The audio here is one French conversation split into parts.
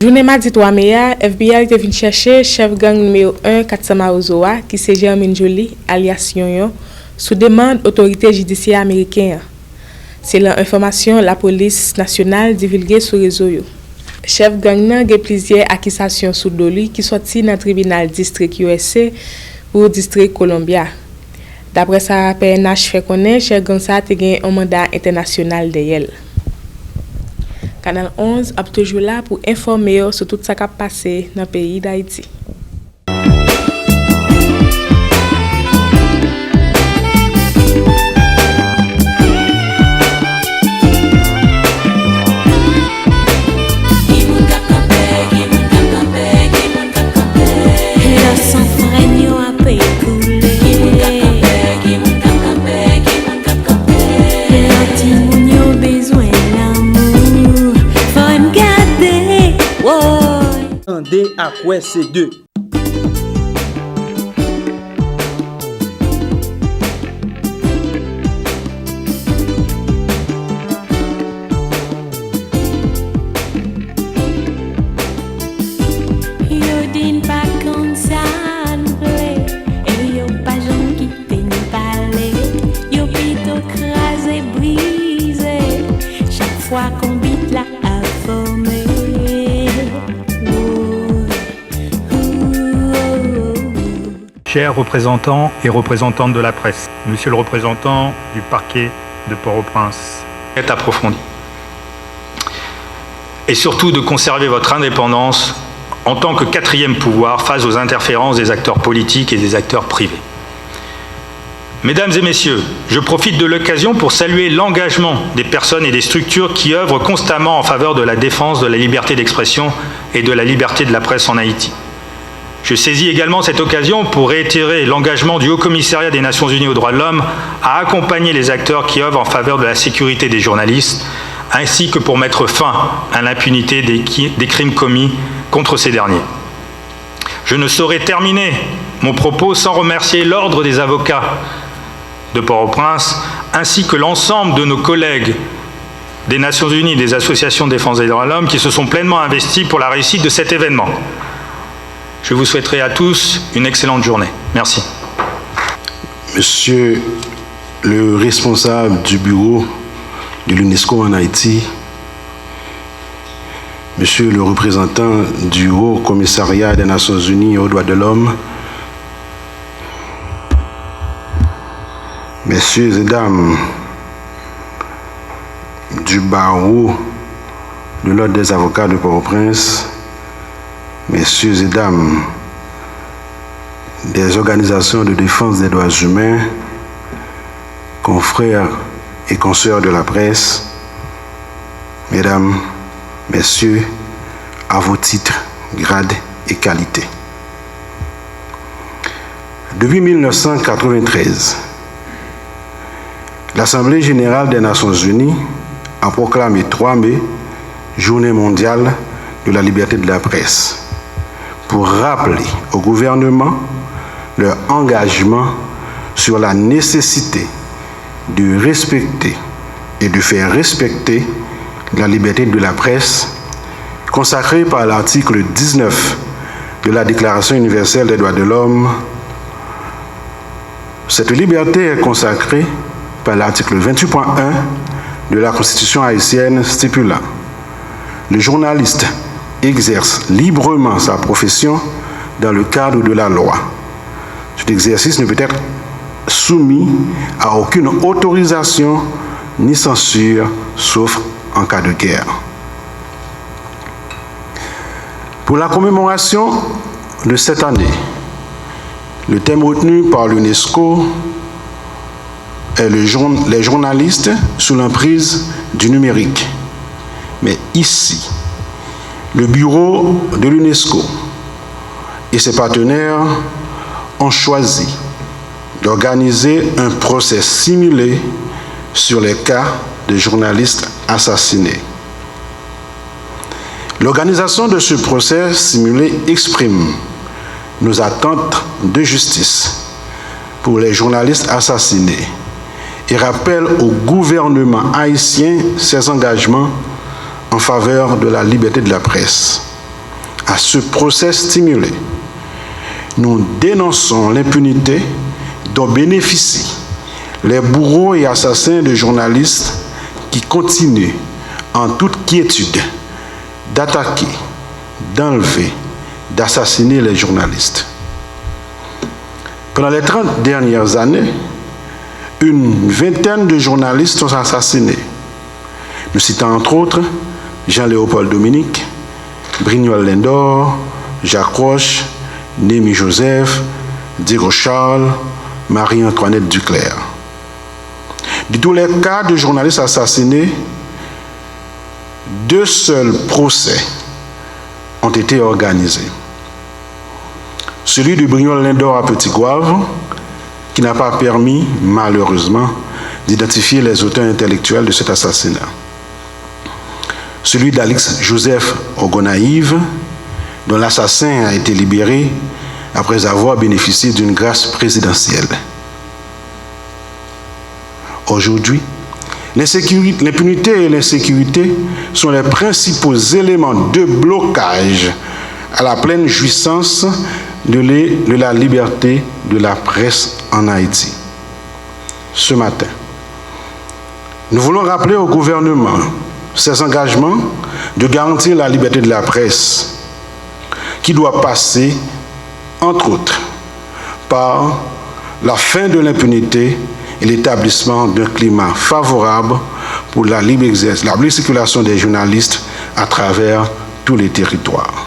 Journée mardi 3 mai, FBI est venu chercher chef gang numéro 1 Katsama Ozoa, qui c'est Jermaine Joly, alias Yon, sous demande autorité judiciaire américaine. C'est l'information la police nationale divulguée sur les réseaux. Chef gang nan gen plusieurs accusations sous doli qui sorti dans le tribunal district USA pour district Columbia. D'après ça, PNH fait connaître chef gang ça te gen un mandat international de yel. Canal 11 a toujours là pour informer sur tout ça qui a passé dans le pays d'Haïti. À quoi c'est deux? Chers représentants et représentantes de la presse, monsieur le représentant du parquet de Port-au-Prince, est approfondi. Et surtout de conserver votre indépendance en tant que quatrième pouvoir face aux interférences des acteurs politiques et des acteurs privés. Mesdames et messieurs, je profite de l'occasion pour saluer l'engagement des personnes et des structures qui œuvrent constamment en faveur de la défense de la liberté d'expression et de la liberté de la presse en Haïti. Je saisis également cette occasion pour réitérer l'engagement du Haut-Commissariat des Nations Unies aux droits de l'homme à accompagner les acteurs qui œuvrent en faveur de la sécurité des journalistes, ainsi que pour mettre fin à l'impunité des crimes commis contre ces derniers. Je ne saurais terminer mon propos sans remercier l'Ordre des avocats de Port-au-Prince, ainsi que l'ensemble de nos collègues des Nations Unies, des associations de défense des droits de l'homme qui se sont pleinement investis pour la réussite de cet événement. Je vous souhaiterai à tous une excellente journée. Merci. Monsieur le responsable du bureau de l'UNESCO en Haïti, Monsieur le représentant du Haut-Commissariat des Nations Unies aux droits de l'homme, Messieurs et dames du barreau de l'Ordre des avocats de Port-au-Prince, Messieurs et dames des organisations de défense des droits humains, confrères et consoeurs de la presse, Mesdames, Messieurs, à vos titres, grades et qualités. Depuis 1993, l'Assemblée générale des Nations unies a proclamé 3 mai Journée mondiale de la liberté de la presse, pour rappeler au gouvernement leur engagement sur la nécessité de respecter et de faire respecter la liberté de la presse consacrée par l'article 19 de la Déclaration universelle des droits de l'homme. Cette liberté est consacrée par l'article 28.1 de la Constitution haïtienne stipulant: le journaliste exerce librement sa profession dans le cadre de la loi. Cet exercice ne peut être soumis à aucune autorisation ni censure, sauf en cas de guerre. Pour la commémoration de cette année, le thème retenu par l'UNESCO est les journalistes sous l'emprise du numérique. Mais ici, le bureau de l'UNESCO et ses partenaires ont choisi d'organiser un procès simulé sur les cas de journalistes assassinés. L'organisation de ce procès simulé exprime nos attentes de justice pour les journalistes assassinés et rappelle au gouvernement haïtien ses engagements en faveur de la liberté de la presse. à ce procès stimulé, nous dénonçons l'impunité dont bénéficient les bourreaux et assassins de journalistes qui continuent en toute quiétude d'attaquer, d'enlever, d'assassiner les journalistes. Pendant les 30 dernières années, une vingtaine de journalistes sont assassinés. Nous citons entre autres Jean-Léopold Dominique, Brignoles Lindor, Jacques Roche, Némi Joseph, Diego Charles, Marie-Antoinette Duclerc. De tous les cas de journalistes assassinés, 2 seuls procès ont été organisés. Celui de Brignoles Lindor à Petit-Goâve, qui n'a pas permis, malheureusement, d'identifier les auteurs intellectuels de cet assassinat. Celui d'Alix Joseph au Gonaïve, dont l'assassin a été libéré après avoir bénéficié d'une grâce présidentielle. Aujourd'hui, l'impunité et l'insécurité sont les principaux éléments de blocage à la pleine jouissance de la liberté de la presse en Haïti. Ce matin, nous voulons rappeler au gouvernement ses engagements de garantir la liberté de la presse, qui doit passer, entre autres, par la fin de l'impunité et l'établissement d'un climat favorable pour la libre circulation des journalistes à travers tous les territoires.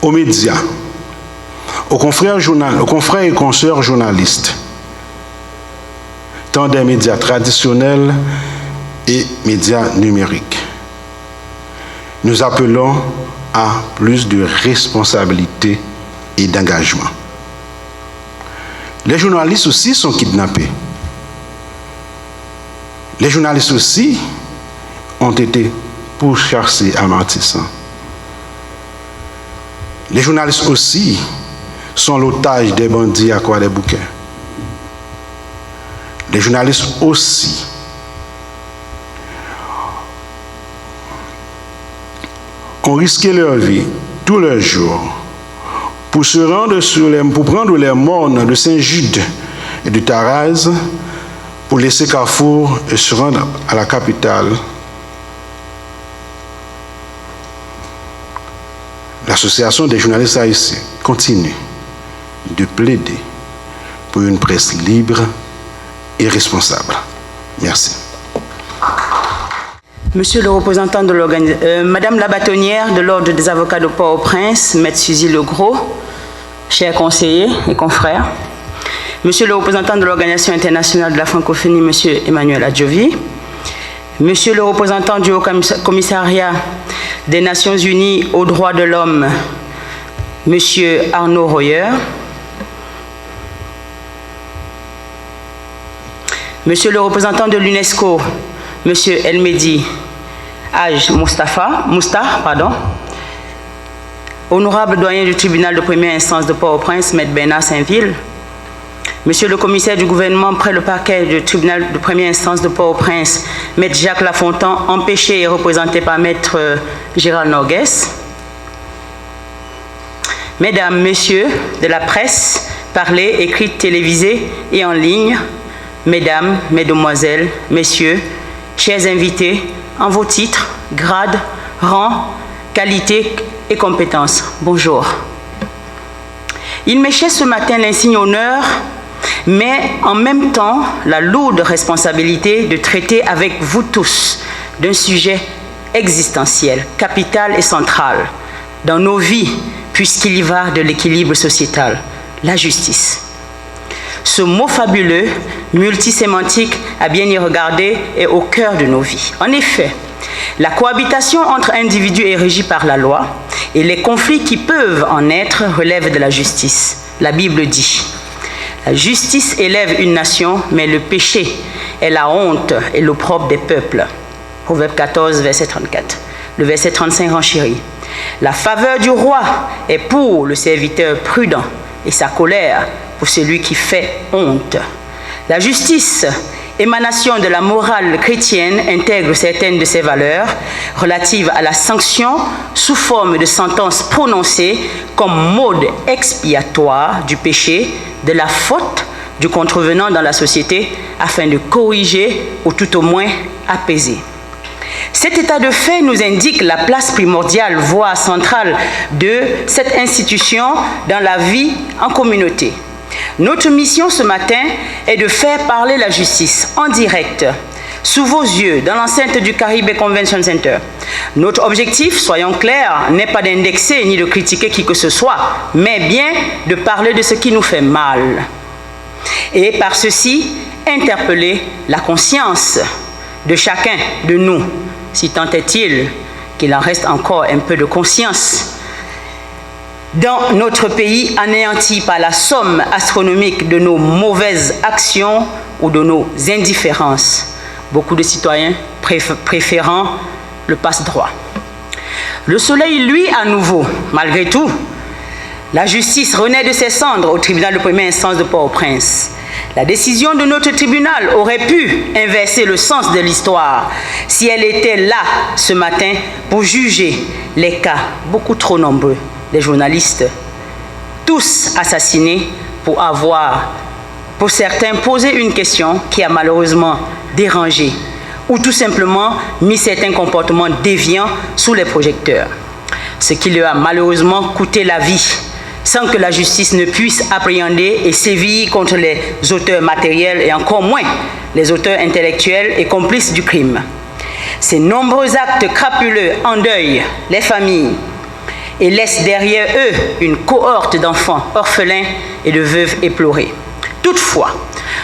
Aux médias, aux confrères et consoeurs journalistes, tant des médias traditionnels et médias numériques, nous appelons à plus de responsabilité et d'engagement. Les journalistes aussi sont kidnappés. Les journalistes aussi ont été pourchassés à Martissant. Les journalistes aussi sont l'otage des bandits à Croix-des-Bouquets. Les journalistes aussi ont risqué leur vie tous les jours pour se rendre pour prendre les mornes de Saint-Jude et de Taraz, pour laisser Carrefour et se rendre à la capitale. L'Association des journalistes haïtiens continue de plaider pour une presse libre et responsable. Merci. Monsieur le représentant de l'organisation, Madame la bâtonnière de l'Ordre des avocats de Port-au-Prince, Maître Suzy Legros, chers conseillers et confrères, Monsieur le représentant de l'Organisation internationale de la francophonie, Monsieur Emmanuel Adjovi, Monsieur le représentant du Haut Commissariat des Nations Unies aux droits de l'homme, Monsieur Arnaud Royer, Monsieur le représentant de l'UNESCO, Monsieur Elmedi Haj Mousta, Honorable doyen du tribunal de première instance de Port-au-Prince, Maître Bernard Saint-Ville, Monsieur le commissaire du gouvernement près le parquet du tribunal de première instance de Port-au-Prince, Maître Jacques Lafontan, empêché et représenté par Maître Gérald Norgues, Mesdames, Messieurs de la presse, parlée, écrite, télévisée et en ligne, Mesdames, Mesdemoiselles, Messieurs, chers invités, en vos titres, grades, rangs, qualités et compétences, bonjour. Il m'échait ce matin l'insigne honneur, mais en même temps la lourde responsabilité de traiter avec vous tous d'un sujet existentiel, capital et central dans nos vies, puisqu'il y va de l'équilibre sociétal, la justice. Ce mot fabuleux, multisémantique, à bien y regarder, est au cœur de nos vies. En effet, la cohabitation entre individus est régie par la loi et les conflits qui peuvent en être relèvent de la justice. La Bible dit « La justice élève une nation, mais le péché est la honte et l'opprobre des peuples. » Proverbe 14, verset 34. Le verset 35 renchérit. « La faveur du roi est pour le serviteur prudent et sa colère pour celui qui fait honte. » La justice émanation de la morale chrétienne, intègre certaines de ses valeurs relatives à la sanction sous forme de sentences prononcées comme mode expiatoire du péché, de la faute du contrevenant dans la société, afin de corriger ou tout au moins apaiser. Cet état de fait nous indique la place primordiale, voire centrale, de cette institution dans la vie en communauté. Notre mission ce matin est de faire parler la justice en direct, sous vos yeux, dans l'enceinte du Caribbean Convention Center. Notre objectif, soyons clairs, n'est pas d'indexer ni de critiquer qui que ce soit, mais bien de parler de ce qui nous fait mal. Et par ceci, interpeller la conscience de chacun de nous, si tant est-il qu'il en reste encore un peu de conscience, dans notre pays anéanti par la somme astronomique de nos mauvaises actions ou de nos indifférences. Beaucoup de citoyens préférant le passe-droit. Le soleil, lui, à nouveau, malgré tout, la justice renaît de ses cendres au tribunal de première instance de Port-au-Prince. La décision de notre tribunal aurait pu inverser le sens de l'histoire si elle était là ce matin pour juger les cas beaucoup trop nombreux des journalistes, tous assassinés pour avoir, pour certains, posé une question qui a malheureusement dérangé ou tout simplement mis certains comportements déviants sous les projecteurs, ce qui leur a malheureusement coûté la vie, sans que la justice ne puisse appréhender et sévir contre les auteurs matériels et encore moins les auteurs intellectuels et complices du crime. Ces nombreux actes crapuleux endeuillent les familles et laissent derrière eux une cohorte d'enfants orphelins et de veuves éplorées. Toutefois,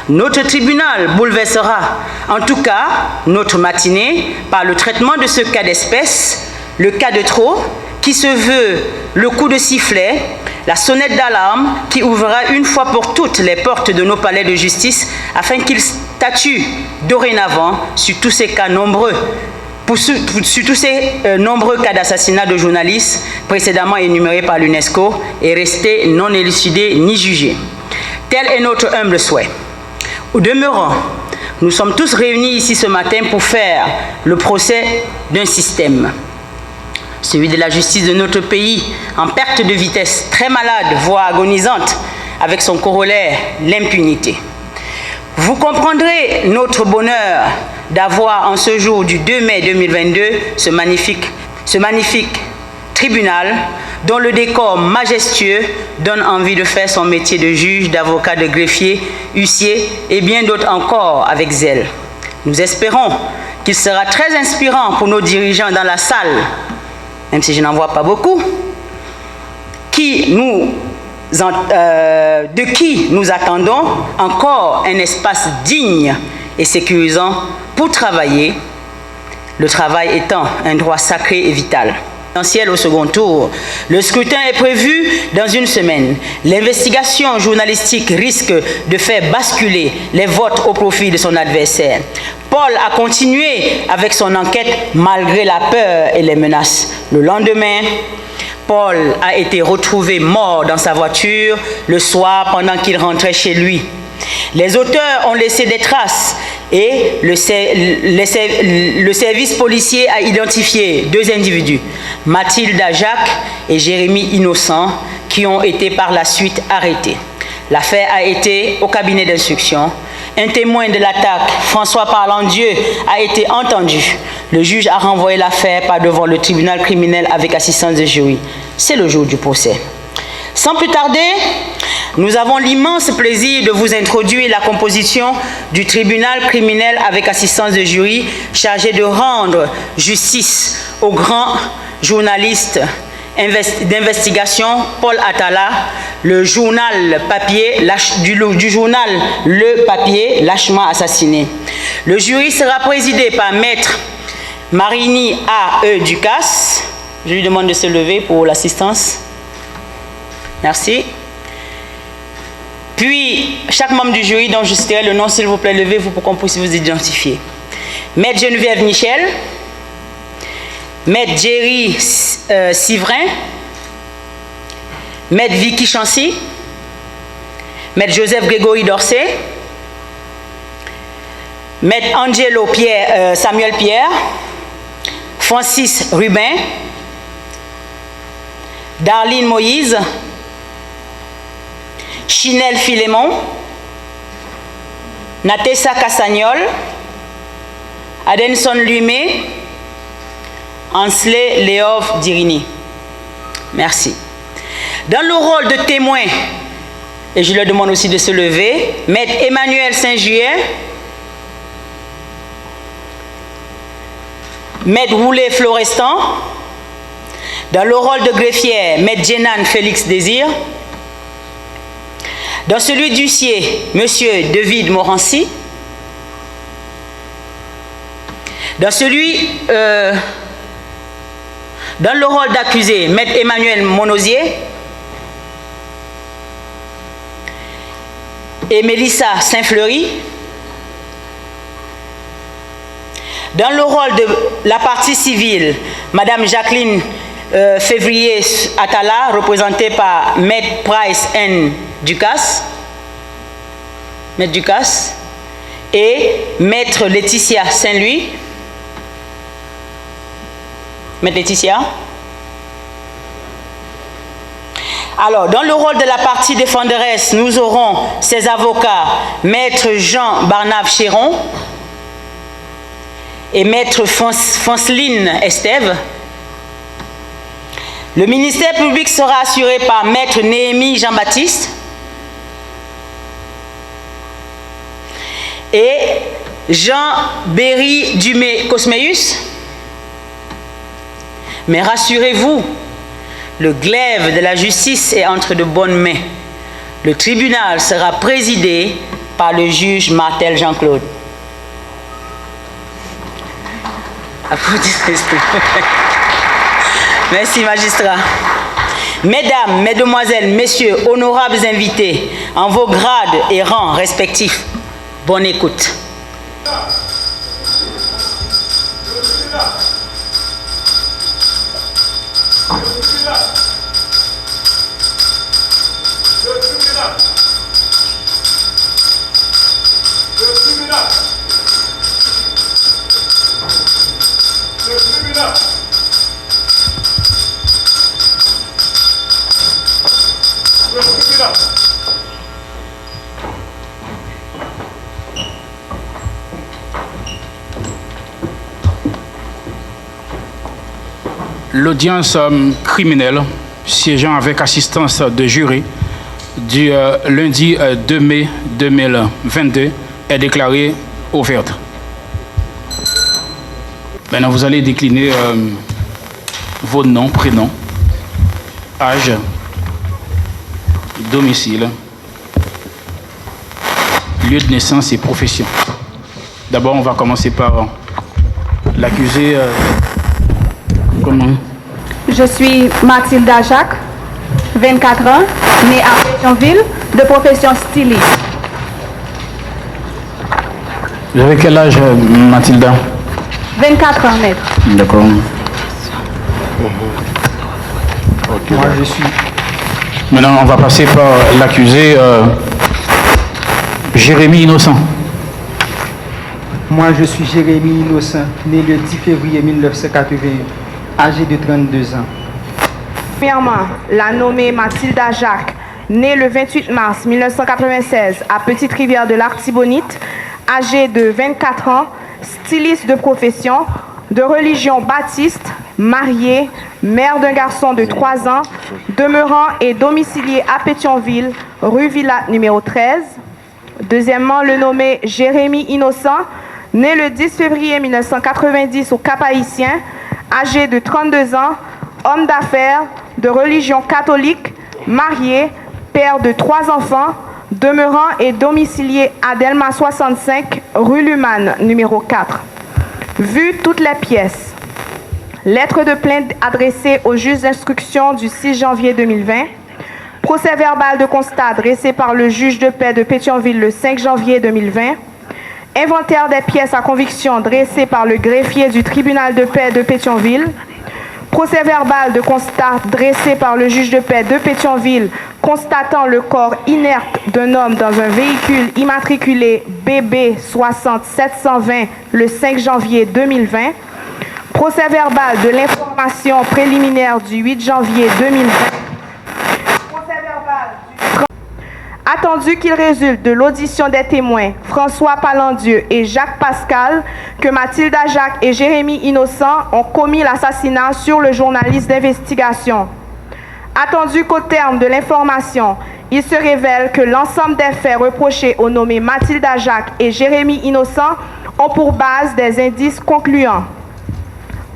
notre tribunal bouleversera en tout cas notre matinée par le traitement de ce cas d'espèce, le cas de trop, qui se veut le coup de sifflet, la sonnette d'alarme qui ouvrira une fois pour toutes les portes de nos palais de justice afin qu'ils statuent dorénavant sur tous ces cas nombreux, sur tous ces nombreux cas d'assassinat de journalistes précédemment énumérés par l'UNESCO et restés non élucidés ni jugés. Tel est notre humble souhait. Au demeurant, nous sommes tous réunis ici ce matin pour faire le procès d'un système, celui de la justice de notre pays, en perte de vitesse, très malade, voire agonisante, avec son corollaire, l'impunité. Vous comprendrez notre bonheur d'avoir en ce jour du 2 mai 2022 ce magnifique tribunal dont le décor majestueux donne envie de faire son métier de juge, d'avocat, de greffier, huissier et bien d'autres encore avec zèle. Nous espérons qu'il sera très inspirant pour nos dirigeants dans la salle, même si je n'en vois pas beaucoup, de qui nous attendons encore un espace digne et sécurisant pour travailler, le travail étant un droit sacré et vital. Au second tour. Le scrutin est prévu dans une semaine. L'investigation journalistique risque de faire basculer les votes au profit de son adversaire. Paul a continué avec son enquête malgré la peur et les menaces. Le lendemain, Paul a été retrouvé mort dans sa voiture le soir pendant qu'il rentrait chez lui. Les auteurs ont laissé des traces et le service policier a identifié deux individus, Mathilde Jacques et Jérémy Innocent, qui ont été par la suite arrêtés. L'affaire a été au cabinet d'instruction. Un témoin de l'attaque, François Parlandieu, a été entendu. Le juge a renvoyé l'affaire par devant le tribunal criminel avec assistance de jury. C'est le jour du procès. Sans plus tarder, nous avons l'immense plaisir de vous introduire la composition du tribunal criminel avec assistance de jury chargé de rendre justice au grand journaliste d'investigation Paul Atala, le journal papier, du journal Le Papier, lâchement assassiné. Le jury sera présidé par Maître Marini A.E. Ducasse. Je lui demande de se lever pour l'assistance. Merci. Puis, chaque membre du jury dont je citerai le nom, s'il vous plaît, levez-vous pour qu'on puisse vous identifier. Maître Geneviève Michel, Maître Jerry Sivrin, Maître Vicky Chancy, Maître Joseph Grégory Dorsey, Maître Angelo Samuel Pierre, Francis Rubin, Darline Moïse, Chinelle Philémon, Natessa Cassagnol, Adenson Lumé, Ansley Léov Dirini. Merci. Dans le rôle de témoin, et je leur demande aussi de se lever, Maître Emmanuel Saint-Juillet, Maître Roulet Florestan. Dans le rôle de greffière, Maître Jenan Félix Désir. Dans celui d'huissier, Monsieur David Morancy. Dans le rôle d'accusé, Maître Emmanuel Monosier et Mélissa Saint-Fleury. Dans le rôle de la partie civile, Madame Jacqueline Février Atala, représentée par Maître Price N. Ducasse, Maître Ducasse, et Maître Laetitia Saint-Louis. Maître Laetitia. Alors, dans le rôle de la partie défenderesse, nous aurons ses avocats, Maître Jean Barnave Chéron et Maître Fonceline Estève. Le ministère public sera assuré par Maître Néhémie Jean-Baptiste et Jean Berry Dumé Cosméus. Mais rassurez-vous, le glaive de la justice est entre de bonnes mains. Le tribunal sera présidé par le juge Martel Jean-Claude. Applaudissez-le. Merci, magistrat. Mesdames, Mesdemoiselles, Messieurs, honorables invités, en vos grades et rangs respectifs, bonne écoute. L'audience criminelle, siégeant avec assistance de jury, du lundi 2 mai 2022 est déclarée ouverte. Maintenant, vous allez décliner vos noms, prénoms, âge, domicile, lieu de naissance et profession. D'abord, on va commencer par l'accusé. Comment? Je suis Mathilda Jacques, 24 ans, née à Pétionville, de profession styliste. Vous avez quel âge, Mathilda? 24 ans, maître. D'accord. Okay, moi, je suis. Maintenant, on va passer par l'accusé Jérémy Innocent. Moi, je suis Jérémy Innocent, né le 10 février 1981, âgé de 32 ans. Premièrement, la nommée Mathilda Jacques, née le 28 mars 1996 à Petite-Rivière de l'Artibonite, âgée de 24 ans, styliste de profession, de religion baptiste, mariée, mère d'un garçon de 3 ans, demeurant et domiciliée à Pétionville, rue Villa numéro 13. Deuxièmement, le nommé Jérémy Innocent, né le 10 février 1990 au Cap-Haïtien, âgé de 32 ans, homme d'affaires, de religion catholique, marié, père de 3 enfants, demeurant et domicilié à Delma 65, rue Luman, numéro 4. Vu toutes les pièces. Lettre de plainte adressée au juge d'instruction du 6 janvier 2020. Procès verbal de constat dressé par le juge de paix de Pétionville le 5 janvier 2020. Inventaire des pièces à conviction dressé par le greffier du tribunal de paix de Pétionville. Procès verbal de constat dressé par le juge de paix de Pétionville constatant le corps inerte d'un homme dans un véhicule immatriculé BB 60720 le 5 janvier 2020. Procès verbal de l'information préliminaire du 8 janvier 2020. Procès verbal du 30. Attendu qu'il résulte de l'audition des témoins François Palandieu et Jacques Pascal que Mathilda Jacques et Jérémy Innocent ont commis l'assassinat sur le journaliste d'investigation. Attendu qu'au terme de l'information, il se révèle que l'ensemble des faits reprochés aux nommés Mathilda Jacques et Jérémy Innocent ont pour base des indices concluants.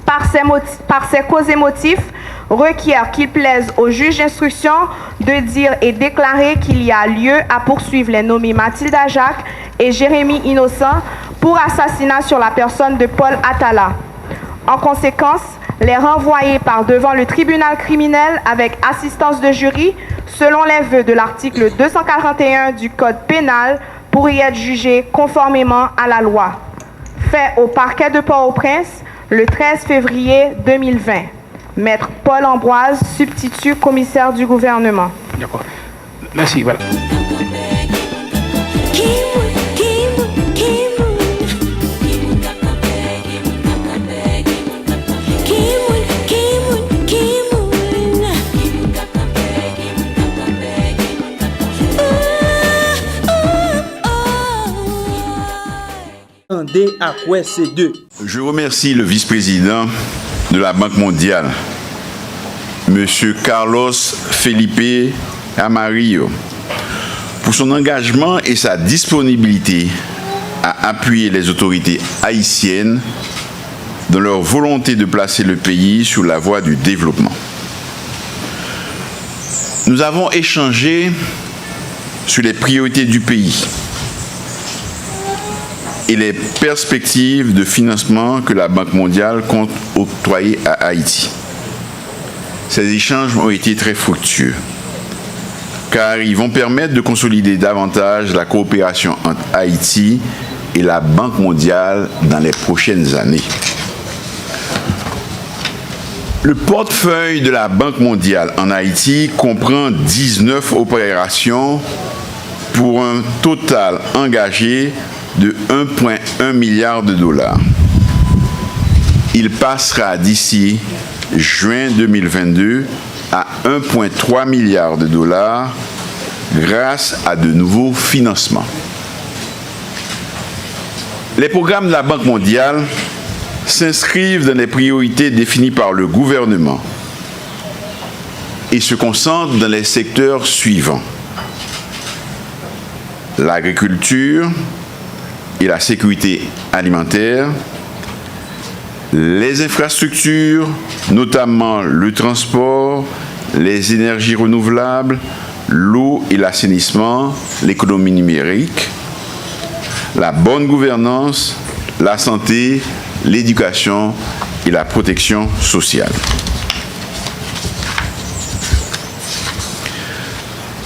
Par ses causes et motifs, requiert qu'il plaise au juge d'instruction de dire et déclarer qu'il y a lieu à poursuivre les nommés Mathilda Jacques et Jérémy Innocent pour assassinat sur la personne de Paul Atala. En conséquence, les renvoyer par devant le tribunal criminel avec assistance de jury, selon les vœux de l'article 241 du Code pénal, pour y être jugés conformément à la loi. Fait au parquet de Port-au-Prince le 13 février 2020. Maître Paul Ambroise, substitut commissaire du gouvernement. D'accord. Merci, voilà. Je remercie le vice-président de la Banque mondiale, M. Carlos Felipe Amarillo, pour son engagement et sa disponibilité à appuyer les autorités haïtiennes dans leur volonté de placer le pays sur la voie du développement. Nous avons échangé sur les priorités du pays et les perspectives de financement que la Banque mondiale compte octroyer à Haïti. Ces échanges ont été très fructueux, car ils vont permettre de consolider davantage la coopération entre Haïti et la Banque mondiale dans les prochaines années. Le portefeuille de la Banque mondiale en Haïti comprend 19 opérations pour un total engagé de 1,1 milliard de dollars. Il passera d'ici juin 2022 à 1,3 milliard de dollars grâce à de nouveaux financements. Les programmes de la Banque mondiale s'inscrivent dans les priorités définies par le gouvernement et se concentrent dans les secteurs suivants: l'agriculture et la sécurité alimentaire, les infrastructures, notamment le transport, les énergies renouvelables, l'eau et l'assainissement, l'économie numérique, la bonne gouvernance, la santé, l'éducation et la protection sociale.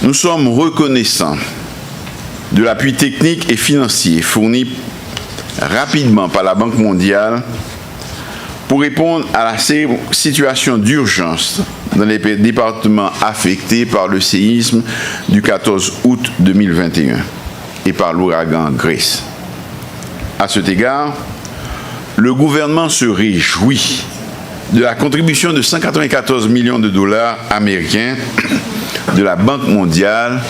Nous sommes reconnaissants de l'appui technique et financier fourni rapidement par la Banque mondiale pour répondre à la situation d'urgence dans les départements affectés par le séisme du 14 août 2021 et par l'ouragan Grace. À cet égard, le gouvernement se réjouit de la contribution de 194 millions de dollars américains de la Banque mondiale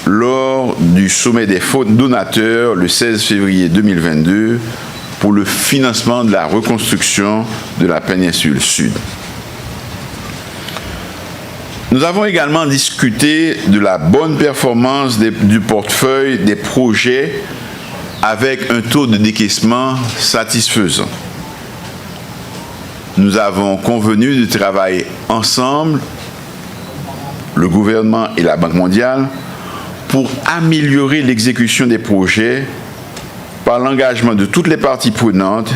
lors du sommet des fonds donateurs le 16 février 2022 pour le financement de la reconstruction de la péninsule Sud. Nous avons également discuté de la bonne performance du portefeuille des projets avec un taux de décaissement satisfaisant. Nous avons convenu de travailler ensemble, le gouvernement et la Banque mondiale, pour améliorer l'exécution des projets par l'engagement de toutes les parties prenantes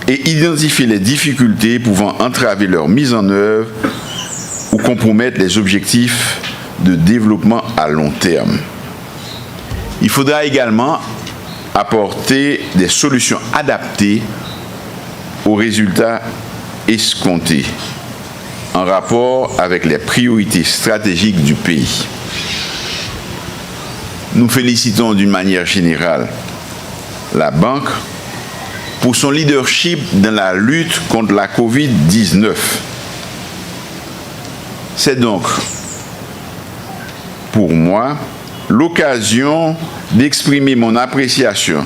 et identifier les difficultés pouvant entraver leur mise en œuvre ou compromettre les objectifs de développement à long terme. Il faudra également apporter des solutions adaptées aux résultats escomptée en rapport avec les priorités stratégiques du pays. Nous félicitons d'une manière générale la Banque pour son leadership dans la lutte contre la COVID-19. C'est donc, pour moi, l'occasion d'exprimer mon appréciation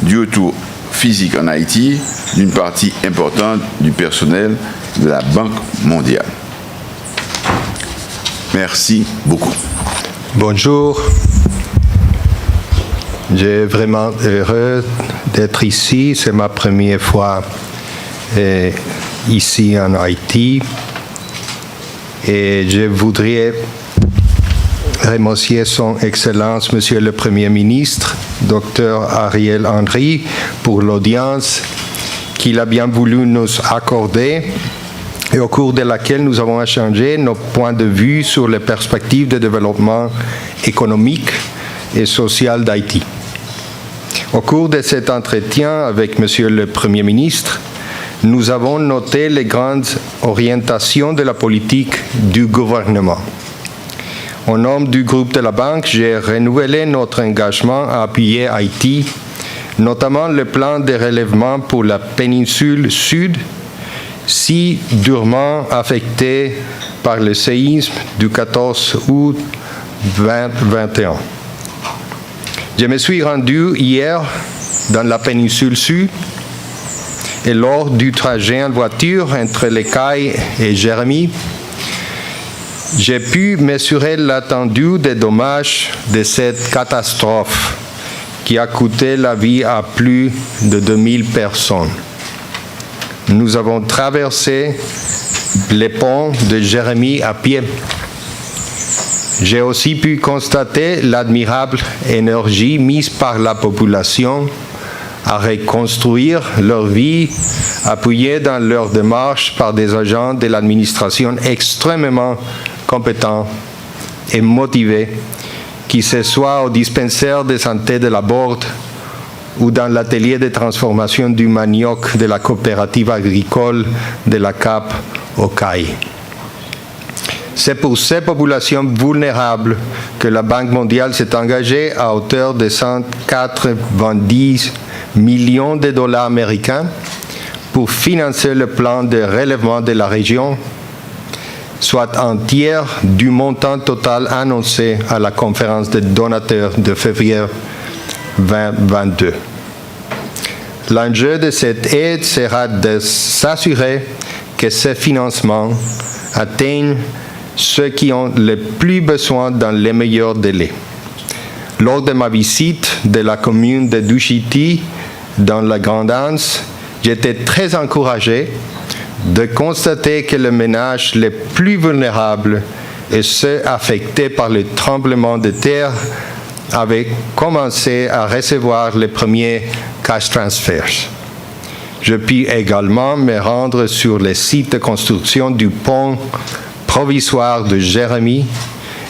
du retour physique en Haïti d'une partie importante du personnel de la Banque mondiale. Merci beaucoup. Bonjour. J'ai vraiment heureux d'être ici. C'est ma première fois ici en Haïti. Et je voudrais remercier son Excellence, Monsieur le Premier ministre, Dr Ariel Henry, pour l'audience qu'il a bien voulu nous accorder et au cours de laquelle nous avons échangé nos points de vue sur les perspectives de développement économique et social d'Haïti. Au cours de cet entretien avec Monsieur le Premier ministre, nous avons noté les grandes orientations de la politique du gouvernement. Au nom du groupe de la Banque, j'ai renouvelé notre engagement à appuyer Haïti, notamment le plan de relèvement pour la péninsule sud, si durement affectée par le séisme du 14 août 2021. Je me suis rendu hier dans la péninsule sud et lors du trajet en voiture entre Les Cayes et Jérémie, j'ai pu mesurer l'étendue des dommages de cette catastrophe qui a coûté la vie à plus de 2000 personnes. Nous avons traversé les ponts de Jérémie à pied. J'ai aussi pu constater l'admirable énergie mise par la population à reconstruire leur vie, appuyée dans leur démarche par des agents de l'administration extrêmement compétents et motivés, qu'ils se soient au dispensaire de santé de la Borde ou dans l'atelier de transformation du manioc de la coopérative agricole de la Cape aux Cayes. C'est pour ces populations vulnérables que la Banque mondiale s'est engagée à hauteur de 190 millions de dollars américains pour financer le plan de relèvement de la région, soit un tiers du montant total annoncé à la conférence des donateurs de février 2022. L'enjeu de cette aide sera de s'assurer que ces financements atteignent ceux qui ont le plus besoin dans les meilleurs délais. Lors de ma visite de la commune de Dushiti dans la Grande Anse, j'étais très encouragé de constater que les ménages les plus vulnérables et ceux affectés par le tremblement de terre avaient commencé à recevoir les premiers cash transfers. Je puis également me rendre sur le site de construction du pont provisoire de Jérémie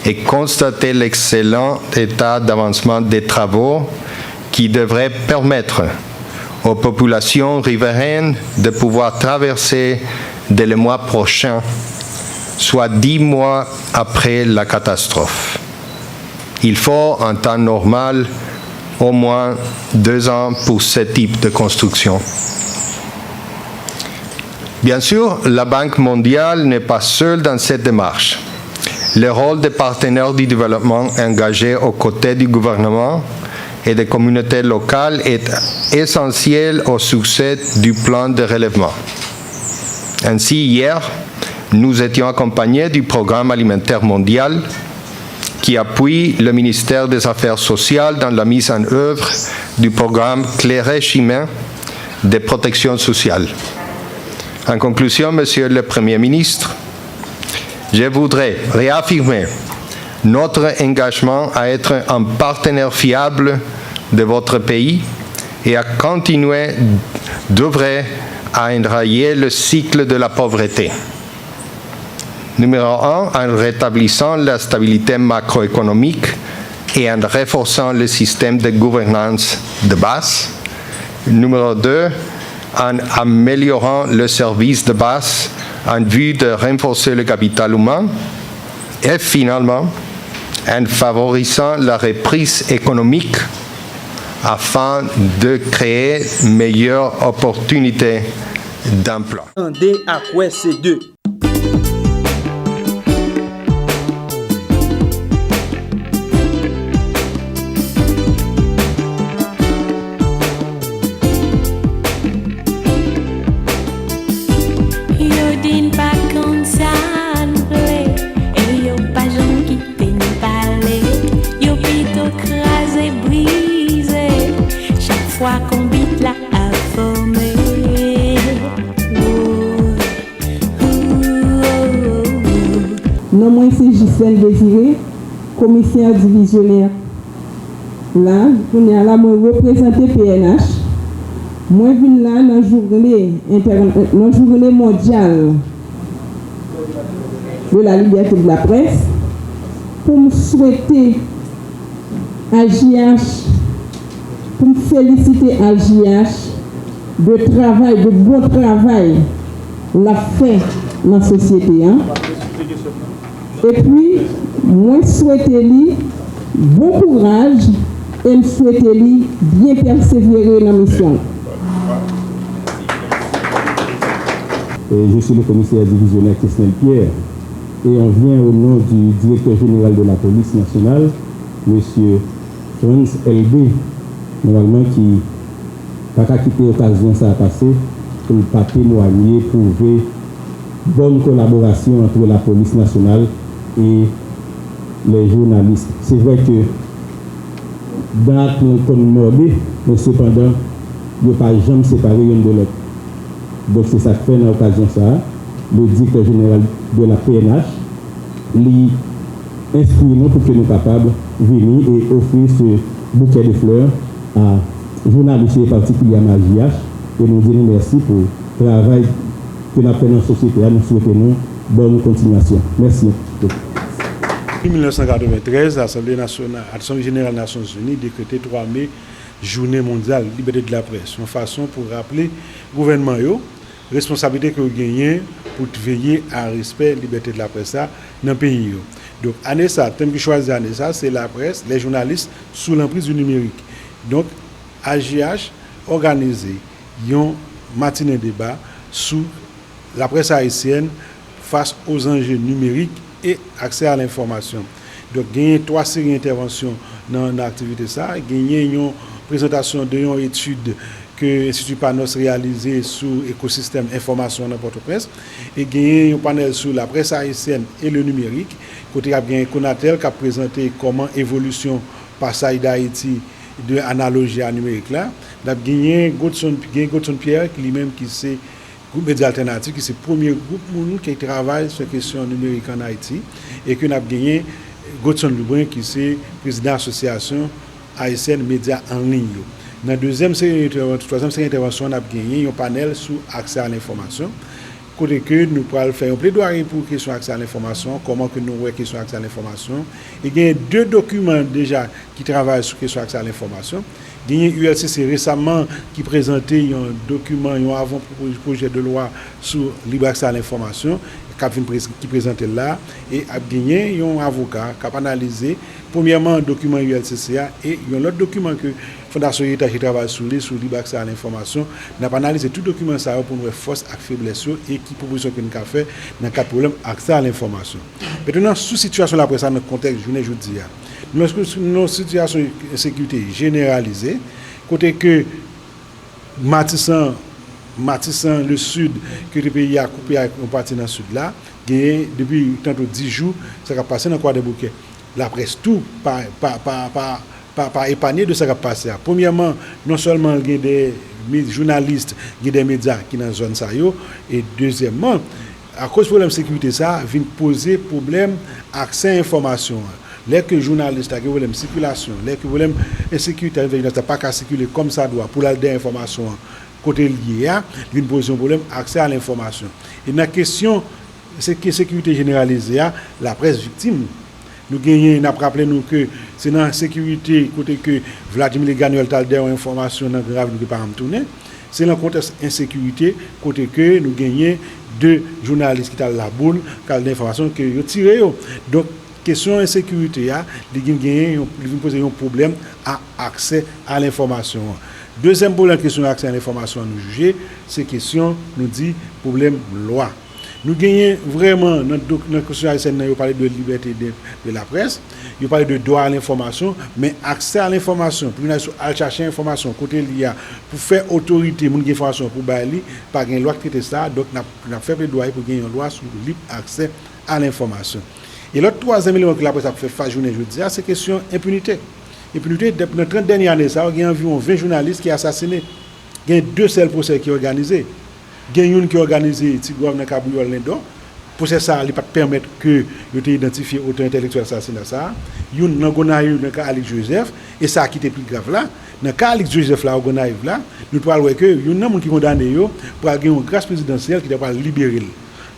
et constater l'excellent état d'avancement des travaux qui devrait permettre aux populations riveraines de pouvoir traverser dès le mois prochain, soit 10 mois après la catastrophe. Il faut, en temps normal, au moins 2 ans pour ce type de construction. Bien sûr, la Banque mondiale n'est pas seule dans cette démarche. Le rôle des partenaires du développement engagés aux côtés du gouvernement et des communautés locales est essentiel au succès du plan de relèvement. Ainsi, hier, nous étions accompagnés du Programme alimentaire mondial qui appuie le ministère des Affaires sociales dans la mise en œuvre du programme Clairet Chemin de protection sociale. En conclusion, Monsieur le Premier ministre, je voudrais réaffirmer notre engagement à être un partenaire fiable de votre pays et à continuer d'œuvrer à enrayer le cycle de la pauvreté. Numéro 1, en rétablissant la stabilité macroéconomique et en renforçant le système de gouvernance de base. Numéro 2, en améliorant le service de base en vue de renforcer le capital humain et finalement en favorisant la reprise économique afin de créer meilleures opportunités d'emploi. Non, moi, c'est Gisèle Désiré, commissaire divisionnaire. Là, on est là, moi, représenter PNH. Moi, je viens là dans la journée mondiale de la liberté de la presse pour me souhaiter à JH, pour me féliciter à JH de bon travail, la fait dans la société. Hein? Et puis, moi, souhaiter lui bon courage et souhaiter lui bien persévérer dans la mission. Je suis le commissaire divisionnaire Christian Pierre et on vient au nom du directeur général de la police nationale, M. Franz Elbe, normalement qui n'a pas quitté l'occasion ça a passé pour le pas témoigner, prouver bonne collaboration entre la police nationale et les journalistes. C'est vrai que dans notre mordé, mais cependant, il n'y a pas jamais séparé l'un de l'autre. Donc c'est ça que fait dans l'occasion ça, le directeur général de la PNH lui instruit nous pour que nous soyons capables de venir et offrir ce bouquet de fleurs à journalistes et particulièrement à JH et nous dire merci pour le travail que nous avons fait dans la société. Nous souhaitons bonne continuation. Merci. En 1993, l'Assemblée générale des Nations Unies décrété 3 mai Journée mondiale liberté de la presse. Une façon pour rappeler au gouvernement la responsabilité que vous gagnez pour veiller à respect de la liberté de la presse dans le pays. Donc, année ça, le thème que choisi année ça, c'est la presse, les journalistes sous l'emprise du numérique. Donc, AJH organisé un matinée débat sur la presse haïtienne face aux enjeux numériques et accès à l'information. Donc, il y a 3 séries d'interventions dans l'activité. Il y a une présentation d'une étude que l'Institut Panos réalisé sur l'écosystème information dans Port-au-Prince. Et il y a un panel sur la presse haïtienne et le numérique. Côté il y a Conatel qui a présenté comment évolution passage d'Haïti de analogie à numérique là. Il y a Godson Pierre qui lui-même qui c'est groupe média alternatif qui c'est le premier groupe qui travaille sur la question numérique en Haïti et que nous avons gagné Godson Lubrin qui c'est président de l'association haïtienne médias en ligne. Dans la troisième série d'intervention, on a gagné un panel sur accès à l'information. Côté que nous pourrons faire un plaidoyer pour question accès à l'information, comment que nous voyons question accès à l'information. Il y a 2 documents déjà qui travaillent sur question accès à l'information. Il y a ULCC récemment qui présentait un document, un avant-projet de loi sur libre accès à l'information qui présentait là et a gagné un avocat qui a analysé premièrement un document ULCCA et un autre document que Fondation État qui travaille sur libre accès à l'information. Nous avons analysé tout document ça pour nous force et faiblesse et qui proposition que nous avons fait dans le cas de problème accès à l'information. Maintenant, sous situation de la presse dans le contexte journée jeudi, nos situations de sécurité généralisée, côté que matissant le sud, que le pays a coupé une partie dans le sud là, depuis tantôt 10 jours, ça va passer dans quoi de bouquet. La presse tout pas épargné de ce qui va passer. Premièrement, non seulement il y a des journalistes, il y a des médias qui sont dans la zone ça et deuxièmement, à cause du problème de sécurité ça vient poser problème accès à l'information. Les que journalistes qui veulent circulation, les qui veulent insécurité, ils n'ont pas qu'à circuler comme ça doit pour la information côté lié, il vient poser un problème accès à l'information. Et dans la question de sécurité généralisée, la presse victime. Nous gagnons, rappelé nous que c'est dans la sécurité, côté que Vladimir Ganuel Talder a information dans grave qui ne peut pas tourner. C'est le contexte insécurité, côté que nous gagnons 2 journalistes qui ont la boule, qui ont l'information que vous tirez. Donc, question insécurité, ils poser un problème à accès à l'information. Deuxième problème, question d'accès à l'information à nous juger, c'est question, nous dit, problème loi. Nous gagnons vraiment, notre constitution haïtienne, nous parlons de liberté de la presse, nous parlons de droit à l'information, mais accès à l'information, pour nous aller chercher l'information, côté l'IA, pour faire autorité, mon information pour bailler, par une loi qui traite ça, donc nous avons fait plaidoyer pour gagner une loi sur le libre accès à l'information. Et l'autre troisième élément que la presse a fait faire journée, je dis, c'est question impunité. Impunité, dans les 30 dernières années, il y a environ 20 journalistes qui sont assassinés. Il y a 2 seuls procès qui sont organisés. Il y a une qui est organisée, Tigouave dans Kabouyol Lindon. Pour ça, il ne peut pas permettre que vous identifiez autant intellectuel assassinat. Il y a une dans le cas Alix Joseph, et ça qui est plus grave là. Dans le cas Alix Joseph là, nous pouvons voir que il y a un monde qui est condamné pour avoir une grâce présidentielle qui doit libérer.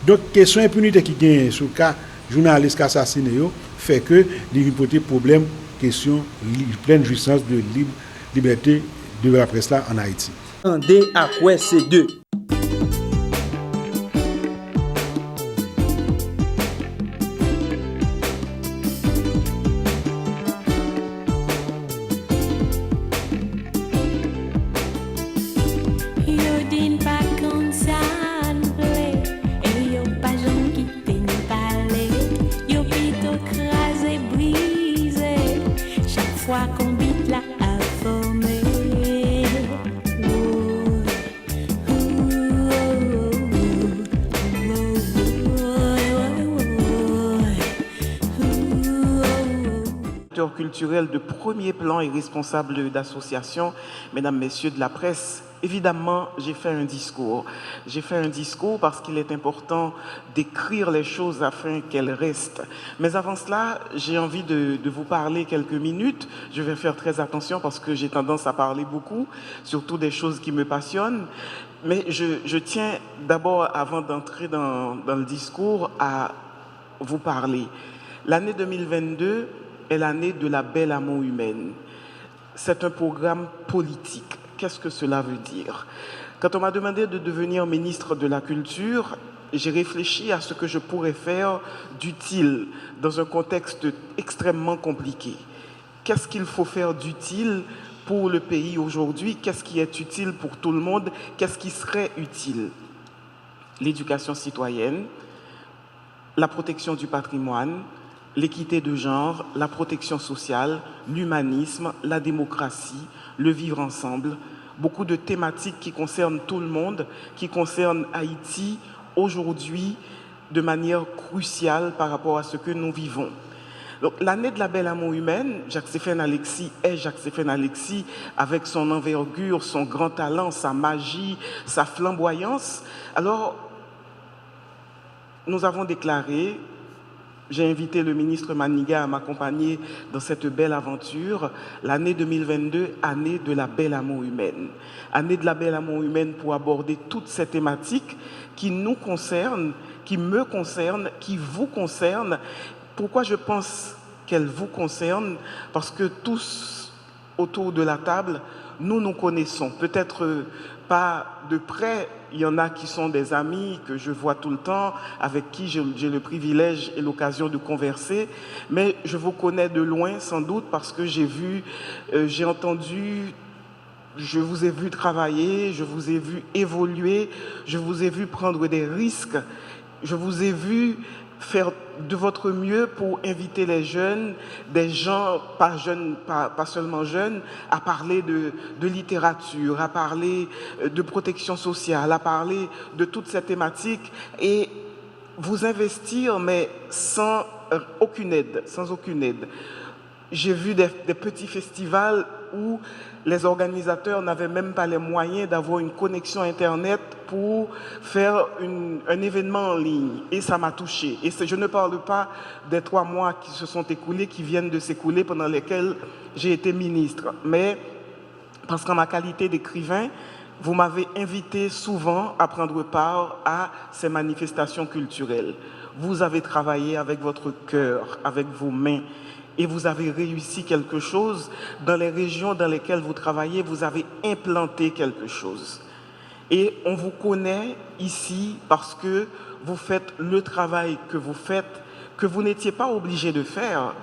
Donc, question impunité qui gagne sur le cas journaliste assassiné fait que il y a problème question pleine jouissance de liberté de la presse là en Haïti. Andé à quoi c'est deux. Culturel de premier plan et responsable d'association, mesdames, messieurs de la presse, évidemment, j'ai fait un discours. J'ai fait un discours parce qu'il est important d'écrire les choses afin qu'elles restent. Mais avant cela, j'ai envie de vous parler quelques minutes. Je vais faire très attention parce que j'ai tendance à parler beaucoup, surtout des choses qui me passionnent. Mais je tiens d'abord, avant d'entrer dans le discours, à vous parler. L'année 2022 est l'année de la belle amour humaine. C'est un programme politique. Qu'est-ce que cela veut dire? Quand on m'a demandé de devenir ministre de la Culture, j'ai réfléchi à ce que je pourrais faire d'utile dans un contexte extrêmement compliqué. Qu'est-ce qu'il faut faire d'utile pour le pays aujourd'hui? Qu'est-ce qui est utile pour tout le monde? Qu'est-ce qui serait utile? L'éducation citoyenne, la protection du patrimoine, l'équité de genre, la protection sociale, l'humanisme, la démocratie, le vivre ensemble. Beaucoup de thématiques qui concernent tout le monde, qui concernent Haïti aujourd'hui de manière cruciale par rapport à ce que nous vivons. Donc, l'année de la belle amour humaine, Jacques-Stéphane Alexis est Jacques-Stéphane Alexis avec son envergure, son grand talent, sa magie, sa flamboyance. Alors, nous avons déclaré, j'ai invité le ministre Maniga à m'accompagner dans cette belle aventure, l'année 2022, année de la belle amour humaine. Année de la belle amour humaine pour aborder toutes ces thématiques qui nous concernent, qui me concernent, qui vous concernent. Pourquoi je pense qu'elles vous concernent? Parce que tous autour de la table, nous nous connaissons. Peut-être pas de près, il y en a qui sont des amis que je vois tout le temps, avec qui j'ai le privilège et l'occasion de converser, mais je vous connais de loin sans doute parce que j'ai entendu, je vous ai vu travailler, je vous ai vu évoluer, je vous ai vu prendre des risques, je vous ai vu faire de votre mieux pour inviter les jeunes, des gens pas jeunes, pas seulement jeunes, à parler de littérature, à parler de protection sociale, à parler de toutes ces thématiques et vous investir, mais sans aucune aide, J'ai vu des petits festivals où les organisateurs n'avaient même pas les moyens d'avoir une connexion Internet pour faire un événement en ligne. Et ça m'a touché. Et je ne parle pas des 3 mois qui se sont écoulés, qui viennent de s'écouler, pendant lesquels j'ai été ministre. Mais parce qu'en ma qualité d'écrivain, vous m'avez invité souvent à prendre part à ces manifestations culturelles. Vous avez travaillé avec votre cœur, avec vos mains. Et vous avez réussi quelque chose. Dans les régions dans lesquelles vous travaillez, vous avez implanté quelque chose. Et on vous connaît ici parce que vous faites le travail que vous faites, que vous n'étiez pas obligé de faire,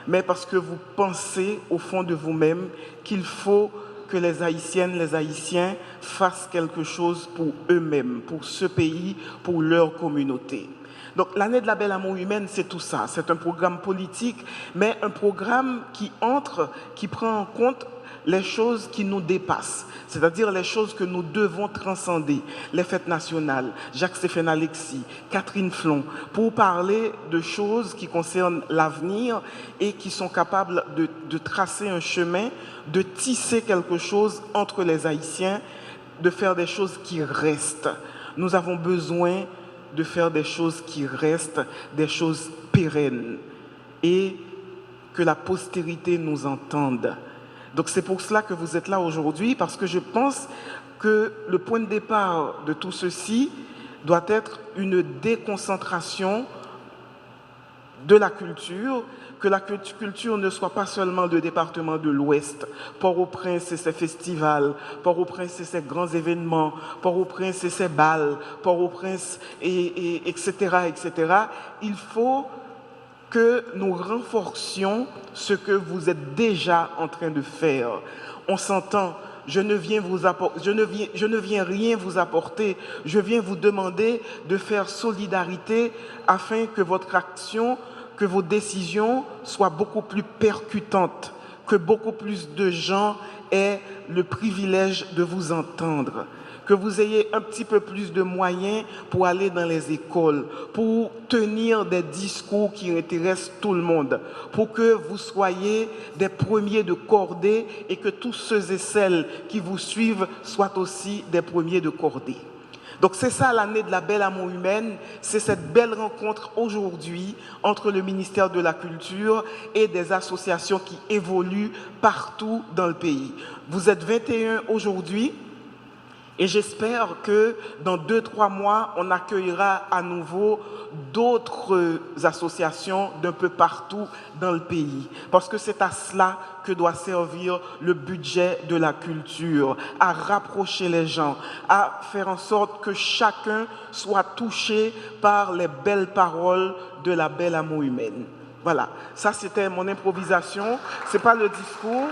mais parce que vous pensez au fond de vous-même qu'il faut que les Haïtiennes, les Haïtiens fassent quelque chose pour eux-mêmes, pour ce pays, pour leur communauté. Donc l'année de la belle amour humaine, c'est tout ça. C'est un programme politique, mais un programme qui prend en compte les choses qui nous dépassent, c'est-à-dire les choses que nous devons transcender, les fêtes nationales, Jacques-Stéphane Alexis, Catherine Flon, pour parler de choses qui concernent l'avenir et qui sont capables de tracer un chemin, de tisser quelque chose entre les Haïtiens, de faire des choses qui restent. Nous avons besoin de faire des choses qui restent, des choses pérennes, et que la postérité nous entende. Donc c'est pour cela que vous êtes là aujourd'hui, parce que je pense que le point de départ de tout ceci doit être une déconcentration de la culture, que la culture ne soit pas seulement le département de l'Ouest. Port-au-Prince et ses festivals, Port-au-Prince et ses grands événements, Port-au-Prince et ses balles, Port-au-Prince etc., etc. Il faut que nous renforcions ce que vous êtes déjà en train de faire. On s'entend, je ne viens rien vous apporter, je viens vous demander de faire solidarité afin que votre action, que vos décisions soient beaucoup plus percutantes, que beaucoup plus de gens aient le privilège de vous entendre, que vous ayez un petit peu plus de moyens pour aller dans les écoles, pour tenir des discours qui intéressent tout le monde, pour que vous soyez des premiers de cordée et que tous ceux et celles qui vous suivent soient aussi des premiers de cordée. Donc c'est ça l'année de la belle amour humaine, c'est cette belle rencontre aujourd'hui entre le ministère de la Culture et des associations qui évoluent partout dans le pays. Vous êtes 21 aujourd'hui. Et j'espère que dans 2-3 mois, on accueillera à nouveau d'autres associations d'un peu partout dans le pays. Parce que c'est à cela que doit servir le budget de la culture, à rapprocher les gens, à faire en sorte que chacun soit touché par les belles paroles de la belle amour humaine. Voilà, ça c'était mon improvisation, ce n'est pas le discours,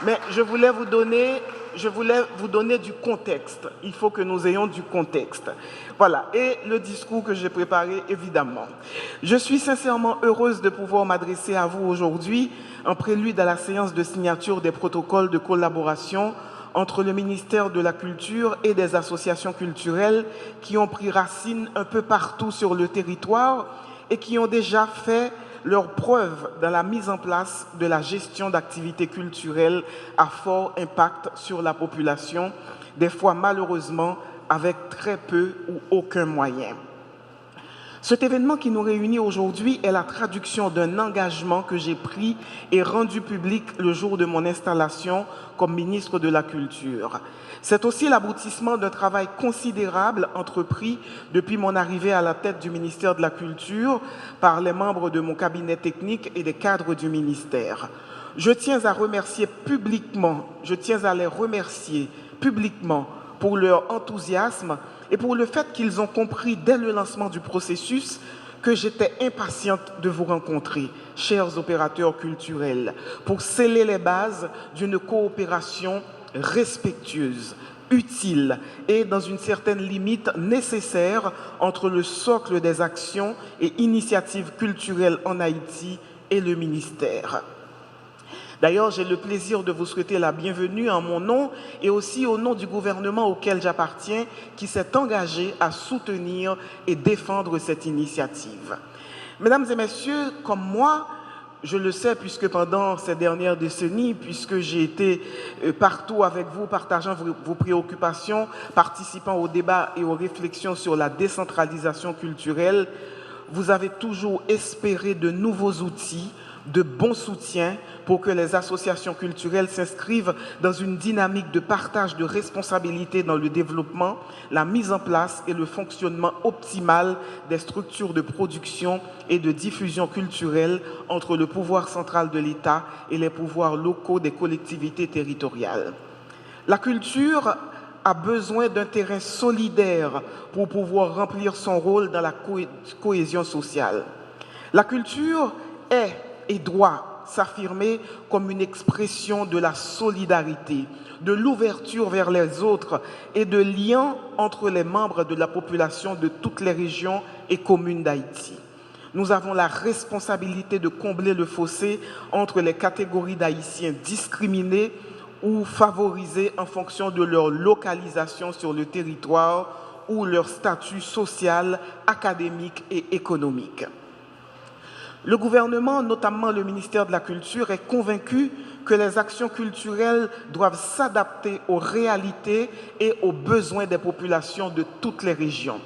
mais je voulais vous donner du contexte. Il faut que nous ayons du contexte. Voilà. Et le discours que j'ai préparé, évidemment. Je suis sincèrement heureuse de pouvoir m'adresser à vous aujourd'hui en prélude à la séance de signature des protocoles de collaboration entre le ministère de la Culture et des associations culturelles qui ont pris racine un peu partout sur le territoire et qui ont déjà fait leur preuve dans la mise en place de la gestion d'activités culturelles à fort impact sur la population, des fois malheureusement avec très peu ou aucun moyen. Cet événement qui nous réunit aujourd'hui est la traduction d'un engagement que j'ai pris et rendu public le jour de mon installation comme ministre de la Culture. C'est aussi l'aboutissement d'un travail considérable entrepris depuis mon arrivée à la tête du ministère de la Culture par les membres de mon cabinet technique et des cadres du ministère. Je tiens à les remercier publiquement pour leur enthousiasme et pour le fait qu'ils ont compris dès le lancement du processus que j'étais impatiente de vous rencontrer, chers opérateurs culturels, pour sceller les bases d'une coopération respectueuse, utile et dans une certaine limite nécessaire entre le socle des actions et initiatives culturelles en Haïti et le ministère. D'ailleurs, j'ai le plaisir de vous souhaiter la bienvenue en mon nom et aussi au nom du gouvernement auquel j'appartiens qui s'est engagé à soutenir et défendre cette initiative. Mesdames et messieurs, comme moi, je le sais puisque pendant ces dernières décennies, puisque j'ai été partout avec vous, partageant vos préoccupations, participant aux débats et aux réflexions sur la décentralisation culturelle, vous avez toujours espéré de nouveaux outils, de bons soutiens pour que les associations culturelles s'inscrivent dans une dynamique de partage de responsabilités dans le développement, la mise en place et le fonctionnement optimal des structures de production et de diffusion culturelle entre le pouvoir central de l'État et les pouvoirs locaux des collectivités territoriales. La culture, a besoin d'un terrain solidaire pour pouvoir remplir son rôle dans la cohésion sociale. La culture est et doit s'affirmer comme une expression de la solidarité, de l'ouverture vers les autres et de lien entre les membres de la population de toutes les régions et communes d'Haïti. Nous avons la responsabilité de combler le fossé entre les catégories d'Haïtiens discriminés ou favorisés en fonction de leur localisation sur le territoire ou leur statut social, académique et économique. Le gouvernement, notamment le ministère de la Culture, est convaincu que les actions culturelles doivent s'adapter aux réalités et aux besoins des populations de toutes les régions.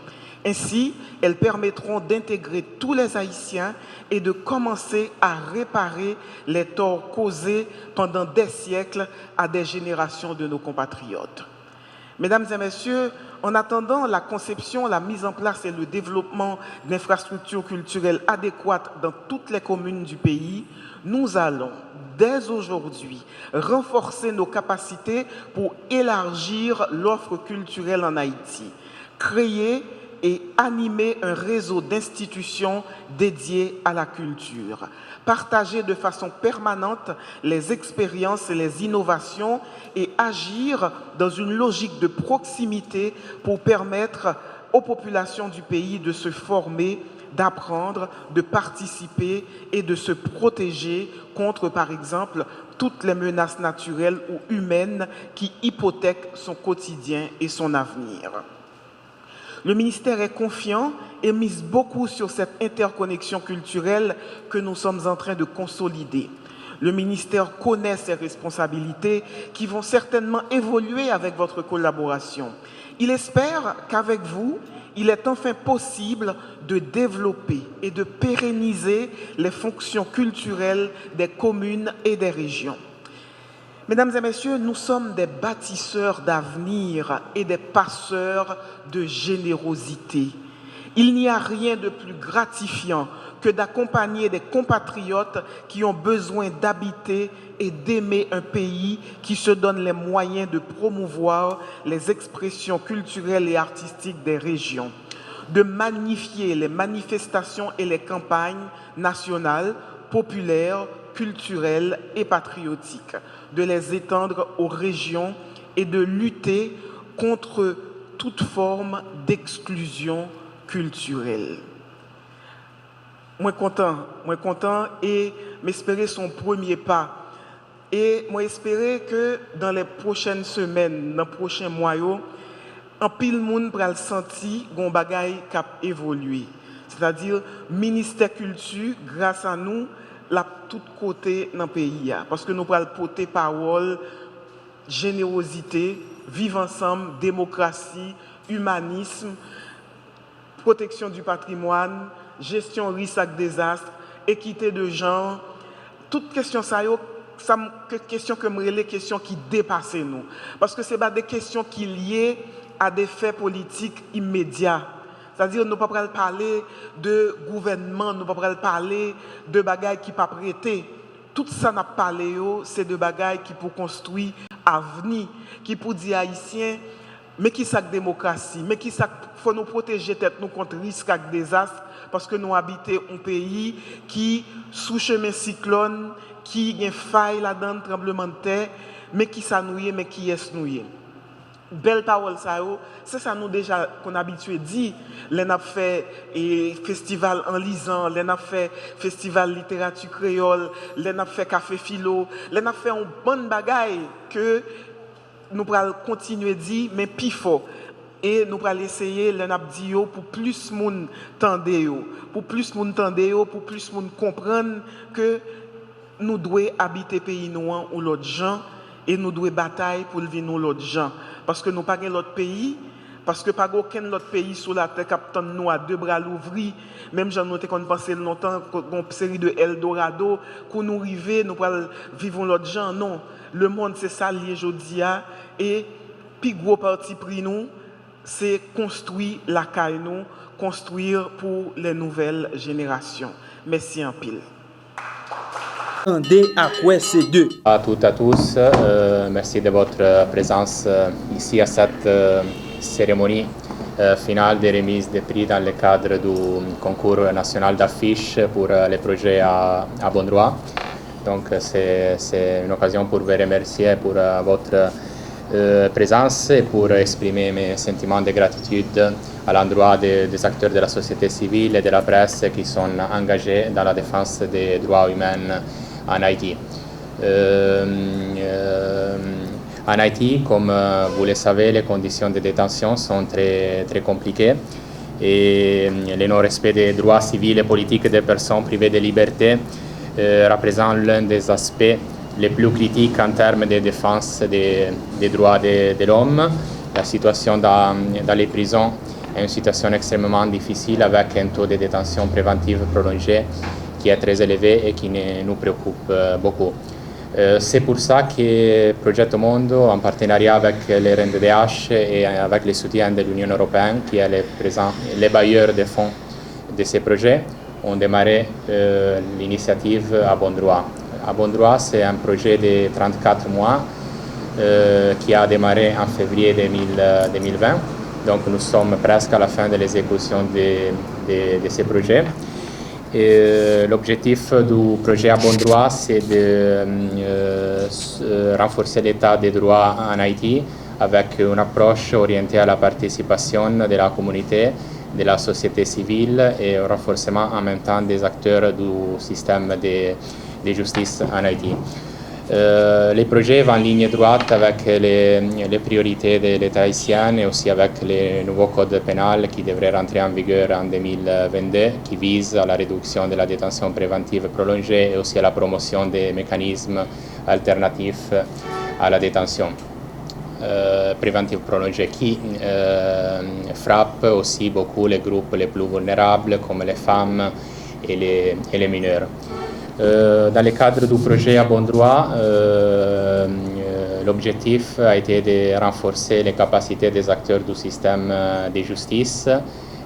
Ainsi, elles permettront d'intégrer tous les Haïtiens et de commencer à réparer les torts causés pendant des siècles à des générations de nos compatriotes. Mesdames et messieurs, en attendant la conception, la mise en place et le développement d'infrastructures culturelles adéquates dans toutes les communes du pays, nous allons, dès aujourd'hui, renforcer nos capacités pour élargir l'offre culturelle en Haïti, créer et animer un réseau d'institutions dédiées à la culture, partager de façon permanente les expériences et les innovations et agir dans une logique de proximité pour permettre aux populations du pays de se former, d'apprendre, de participer et de se protéger contre, par exemple, toutes les menaces naturelles ou humaines qui hypothèquent son quotidien et son avenir. Le ministère est confiant et mise beaucoup sur cette interconnexion culturelle que nous sommes en train de consolider. Le ministère connaît ses responsabilités qui vont certainement évoluer avec votre collaboration. Il espère qu'avec vous, il est enfin possible de développer et de pérenniser les fonctions culturelles des communes et des régions. Mesdames et messieurs, nous sommes des bâtisseurs d'avenir et des passeurs de générosité. Il n'y a rien de plus gratifiant que d'accompagner des compatriotes qui ont besoin d'habiter et d'aimer un pays qui se donne les moyens de promouvoir les expressions culturelles et artistiques des régions, de magnifier les manifestations et les campagnes nationales, populaires, culturelles et patriotiques, de les étendre aux régions et de lutter contre toute forme d'exclusion culturelle. Moi content et m'espérer son premier pas. Et moi espérer que dans les prochaines semaines, dans les prochains mois, en pile monde pral senti gon bagay k'ap évoluer. C'est-à-dire ministère culture grâce à nous la tout côté dans le pays parce que nous pral porter parole générosité, vivre ensemble, démocratie, humanisme, protection du patrimoine, gestion risque et désastre, équité de genre, toutes questions ça question que me les questions qui dépassent nous parce que c'est pas des questions qui liées à des faits politiques immédiats. C'est-à-dire nous pas parler de gouvernement, nous pas parler de bagailles qui pas prêter. Tout ça n'a parlé c'est de bagailles qui pour construire avenir, qui pour dire haïtiens mais qui ça démocratie, mais qui ça faut nous protéger tête nous contre risque et désastre parce que nous habitons un pays qui sous chemin cyclone, qui a faille là-dedans tremblement de terre, mais qui s'annouille mais qui est nouillé. Belle parole ça c'est ça nous déjà qu'on habitué dit les n'a fait et festival en lisant les n'a fait festival littérature créole les n'a fait café philo les n'a fait un bon bagaille que nous pourrons continuer dire mais plus fort et nous pourrons essayer les n'a dit pour plus monde tendre pour plus monde tendre pour plus monde comprendre que nous devons habiter pays nous ou l'autre gens et nous devons batailler pour vivre nous l'autre gens parce que nous pas l'autre pays parce que pas aucun autre pays sur la terre qui nous à deux bras l'ouvrir même j'en noté qu'on pensait longtemps une série de Eldorado qu'on nous arriver nous pour vivre l'autre gens non le monde c'est ça lié aujourd'hui et puis gros parti pris nous c'est construire la caille nous construire pour les nouvelles générations merci en pile. à quoi c'est deux. À toutes et à tous, merci de votre présence ici à cette cérémonie finale de remise des prix dans le cadre du concours national d'affiches pour les projets à bon droit. Donc c'est une occasion pour vous remercier pour votre présence et pour exprimer mes sentiments de gratitude à l'endroit des acteurs de la société civile et de la presse qui sont engagés dans la défense des droits humains en Haïti. En Haïti, comme vous le savez, les conditions de détention sont très compliquées et le non-respect des droits civils et politiques des personnes privées de liberté représente l'un des aspects les plus critiques en termes de défense des droits de l'homme. La situation dans les prisons est une situation extrêmement difficile avec un taux de détention préventive prolongé qui est très élevé et qui nous préoccupe beaucoup. C'est pour ça que Progetto Mondo, en partenariat avec le RNDDH et avec le soutien de l'Union européenne, qui est le bailleur des fonds de ces projets, ont démarré l'initiative À Bon Droit. À Bon Droit, c'est un projet de 34 mois qui a démarré en février 2020. Donc nous sommes presque à la fin de l'exécution de ces projets. L'objectif du projet À Bon Droit, c'est de renforcer l'état des droits en Haïti avec une approche orientée à la participation de la communauté, de la société civile et au renforcement en même temps des acteurs du système de justice en Haïti. Les projets vont en ligne droite avec les priorités de l'État haïtien et aussi avec le nouveau code pénal qui devrait rentrer en vigueur en 2022, qui vise à la réduction de la détention préventive prolongée et aussi à la promotion des mécanismes alternatifs à la détention préventive prolongée, qui frappe aussi beaucoup les groupes les plus vulnérables comme les femmes et les mineurs. Dans le cadre du projet À Bon Droit, l'objectif a été de renforcer les capacités des acteurs du système de justice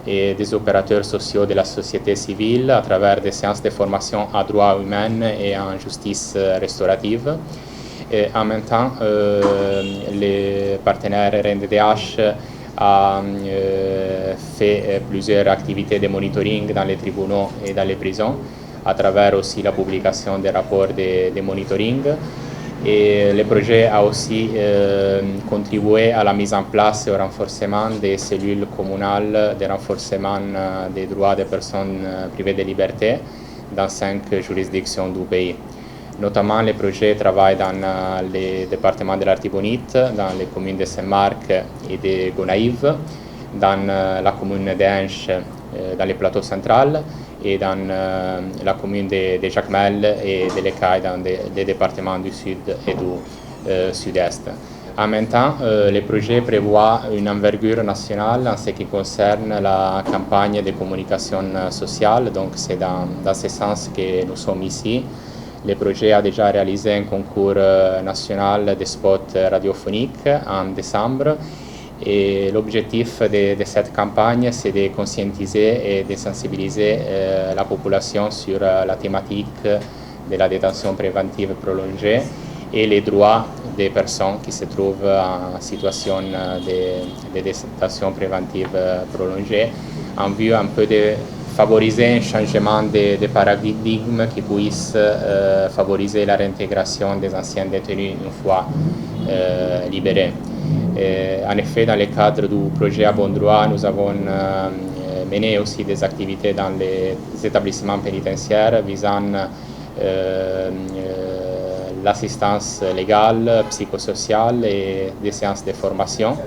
et des opérateurs sociaux de la société civile à travers des séances de formation à droits humains et en justice restaurative. Et en même temps, les partenaires RNDDH a fait plusieurs activités de monitoring dans les tribunaux et dans les prisons, à travers aussi la publication des rapports de monitoring. Et le projet a aussi contribué à la mise en place et au renforcement des cellules communales de renforcement des droits des personnes privées de liberté dans 5 juridictions du pays. Notamment, le projet travaille dans les départements de l'Artibonite, dans les communes de Saint-Marc et de Gonaïves, dans la commune d'Enche, dans le plateau central, et dans la commune de Jacmel et de l'Écaille dans les départements du sud et du sud-est. En même temps, le projet prévoit une envergure nationale en ce qui concerne la campagne de communication sociale, donc c'est dans ce sens que nous sommes ici. Le projet a déjà réalisé un concours national de spots radiophoniques en décembre. Et l'objectif de cette campagne, c'est de conscientiser et de sensibiliser la population sur la thématique de la détention préventive prolongée et les droits des personnes qui se trouvent en situation de détention préventive prolongée, en vue un peu de favoriser un changement de paradigme qui puisse favoriser la réintégration des anciens détenus une fois libérés. En effet, dans le cadre du projet À Bon Droit, nous avons mené aussi des activités dans les établissements pénitentiaires visant l'assistance légale, psychosociale et des séances de formation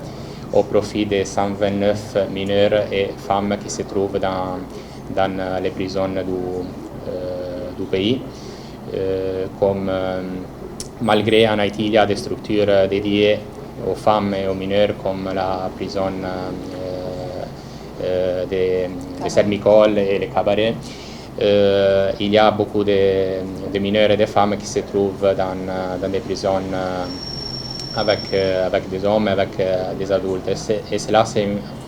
au profit des 129 mineurs et femmes qui se trouvent dans les prisons du pays. Malgré en Haïti, il y a des structures dédiées aux femmes et aux mineurs comme la prison de Sermicole et les cabarets. Il y a beaucoup de mineurs et de femmes qui se trouvent dans des prisons avec des hommes, avec des adultes. Et cela, c'est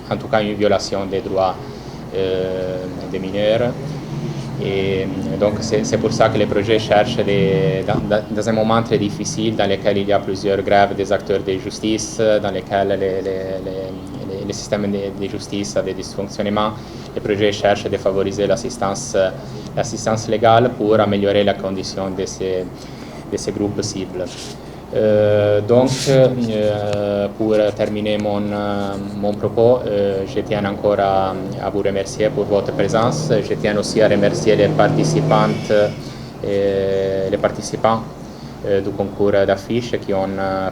en tout cas une violation des droits des mineurs. Et donc c'est pour ça que les projets cherchent dans un moment très difficile dans lequel il y a plusieurs grèves des acteurs de justice, dans lesquels les systèmes de justice ont des dysfonctionnements, les projets cherchent de favoriser l'assistance légale pour améliorer la condition de ces groupes cibles. Donc, pour terminer mon propos, je tiens encore à vous remercier pour votre présence. Je tiens aussi à remercier les participants du concours d'affiches qui ont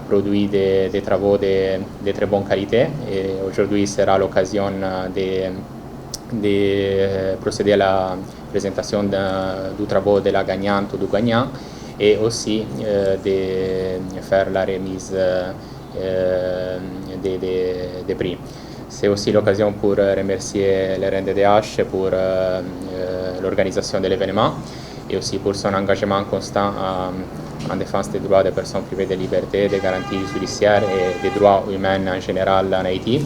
produit des travaux de très bonne qualité. Et aujourd'hui sera l'occasion de procéder à la présentation du travail de la gagnante ou du gagnant, et aussi de faire la remise des prix. C'est aussi l'occasion pour remercier le RNDDH pour l'organisation de l'événement et aussi pour son engagement constant en défense des droits des personnes privées de liberté, des garanties judiciaires et des droits humains en général en Haïti.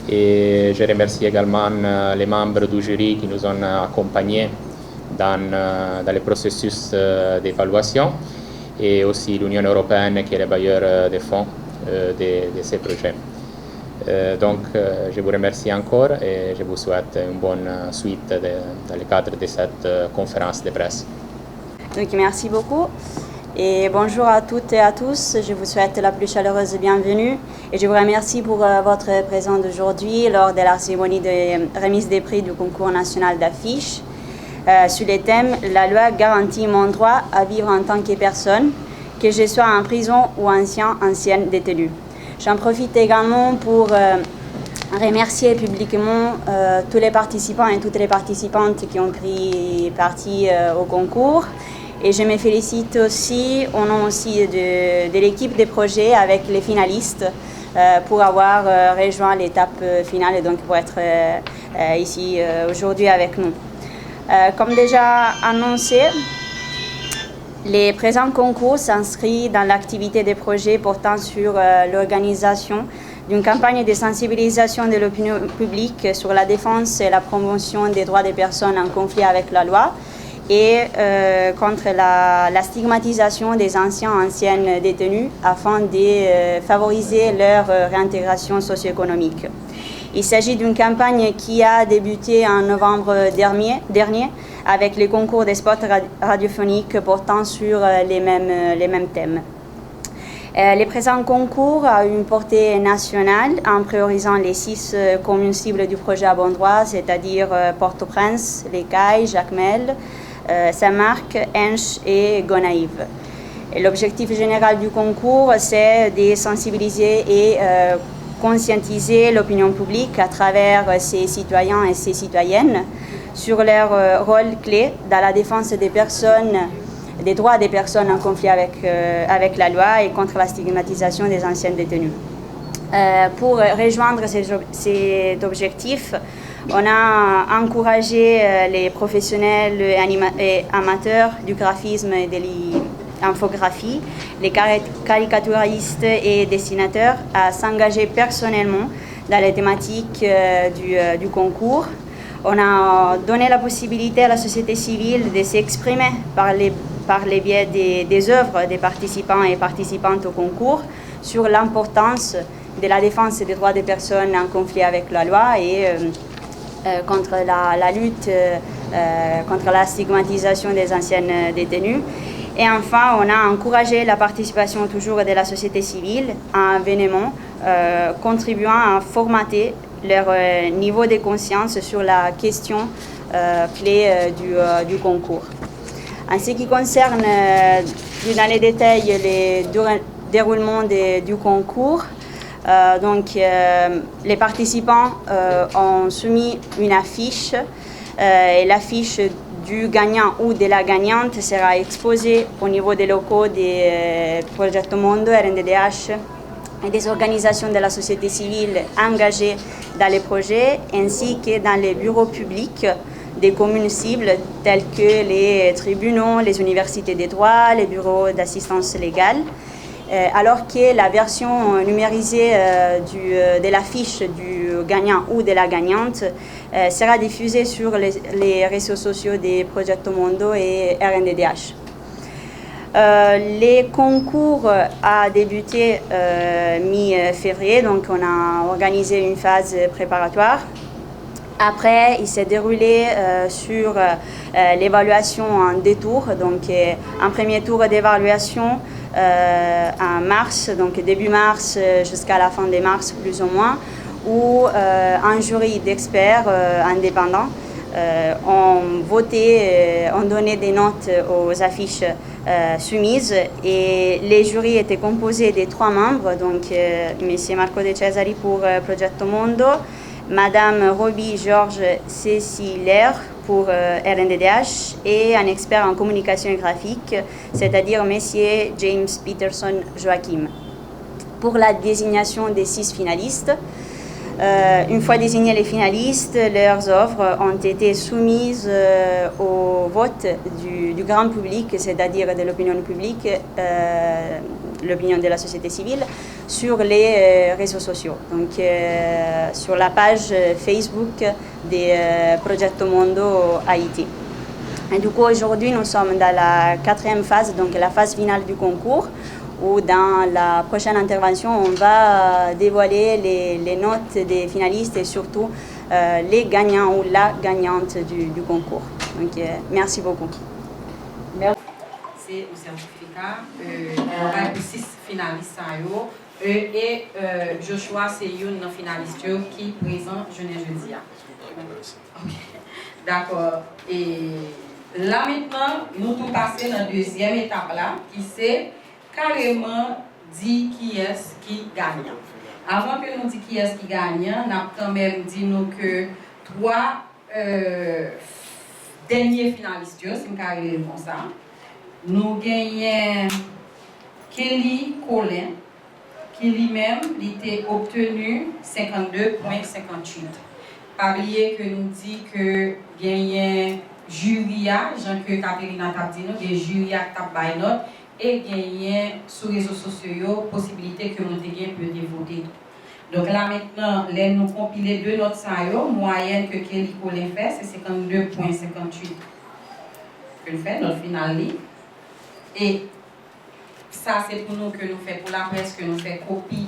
Et je remercie également les membres du jury qui nous ont accompagnés dans le processus d'évaluation, et aussi l'Union européenne qui est le bailleur des fonds de ces projets. Donc je vous remercie encore et je vous souhaite une bonne suite dans le cadre de cette conférence de presse. Donc merci beaucoup et bonjour à toutes et à tous. Je vous souhaite la plus chaleureuse bienvenue et je vous remercie pour votre présence aujourd'hui lors de la cérémonie de remise des prix du concours national d'affiches sur le thème « La loi garantit mon droit à vivre en tant que personne, que je sois en prison ou ancienne détenue ». J'en profite également pour remercier publiquement tous les participants et toutes les participantes qui ont pris partie au concours. Et je me félicite aussi au nom aussi de l'équipe des projets avec les finalistes pour avoir rejoint l'étape finale et donc pour être ici aujourd'hui avec nous. Comme déjà annoncé, les présents concours s'inscrivent dans l'activité des projets portant sur l'organisation d'une campagne de sensibilisation de l'opinion publique sur la défense et la promotion des droits des personnes en conflit avec la loi et contre la stigmatisation des anciennes détenus afin de favoriser leur réintégration socio-économique. Il s'agit d'une campagne qui a débuté en novembre dernier avec les concours des spots radiophoniques portant sur les mêmes thèmes. Les présents concours ont une portée nationale en priorisant les 6 communes cibles du projet à bon droit, c'est-à-dire Port-au-Prince, Les Cayes, Jacmel, Saint-Marc, Enche et Gonaïves. L'objectif général du concours, c'est de sensibiliser et conscientiser l'opinion publique à travers ses citoyens et ses citoyennes sur leur rôle clé dans la défense des droits des personnes en conflit avec la loi et contre la stigmatisation des anciennes détenues. Pour rejoindre cet objectif, on a encouragé les professionnels et amateurs du graphisme et de l'infographie, les caricaturistes et dessinateurs à s'engager personnellement dans les thématiques du concours. On a donné la possibilité à la société civile de s'exprimer par les biais des œuvres des participants et participantes au concours sur l'importance de la défense des droits des personnes en conflit avec la loi et contre la lutte contre la stigmatisation des anciennes détenues. Et enfin, on a encouragé la participation toujours de la société civile à un événement contribuant à formater leur niveau de conscience sur la question clé du concours. En ce qui concerne dans les détails le déroulement du concours, les participants ont soumis une affiche et l'affiche du gagnant ou de la gagnante sera exposée au niveau des locaux des Progetto Mondo, RNDDH et des organisations de la société civile engagées dans les projets, ainsi que dans les bureaux publics des communes cibles tels que les tribunaux, les universités des droits, les bureaux d'assistance légale. alors que la version numérisée de la fiche du gagnant ou de la gagnante sera diffusée sur les réseaux sociaux des Progetto Mondo et RNDDH. Les concours a débuté mi-février, donc on a organisé une phase préparatoire. Après, il s'est déroulé sur l'évaluation en 2 tours, donc un premier tour d'évaluation en mars, donc début mars jusqu'à la fin de mars plus ou moins, où un jury d'experts indépendants ont voté, ont donné des notes aux affiches soumises, et les jurys étaient composés de 3 membres, donc M. Marco De Cesari pour Progetto Mondo, Madame Roby Georges Cécilaire pour RNDDH et un expert en communication graphique, c'est-à-dire M. James Peterson Joachim. Pour la désignation des 6 finalistes, une fois désignés les finalistes, leurs œuvres ont été soumises au vote du grand public, c'est-à-dire de l'opinion publique, l'opinion de la société civile, sur les réseaux sociaux, donc sur la page Facebook des Progetto Mondo Haïti. Et du coup, aujourd'hui, nous sommes dans la 4e phase, donc la phase finale du concours, où dans la prochaine intervention, on va dévoiler les notes des finalistes et surtout les gagnants ou la gagnante du concours. Donc, merci beaucoup. Merci. C'est un certificat pour 6 finalistes. Et Joshua, c'est une finaliste qui est présent jeudi. Okay. D'accord. Et là maintenant, nous allons passer dans la 2e étape là, qui c'est carrément dit qui est qui gagne. Avant que nous disions qui est qui gagne, nous avons quand même dit nous que 3 derniers finalistes, c'est carrément comme ça. Nous gagnons Kelly Colin, qui lui-même était obtenu 52,58. Pas oublier que nous dit que gagnons jury, Jean-Claude Caterina t'a dit nous, des jurys à t'a note, et gagner sur les réseaux sociaux possibilité que nous peut voter. Donc là maintenant, les nous compiler 2 notes moyenne que Kelly Colin fait, c'est 52,58 que nous fait notre finale. Et ça c'est pour nous que nous fait pour la presse que nous fait copie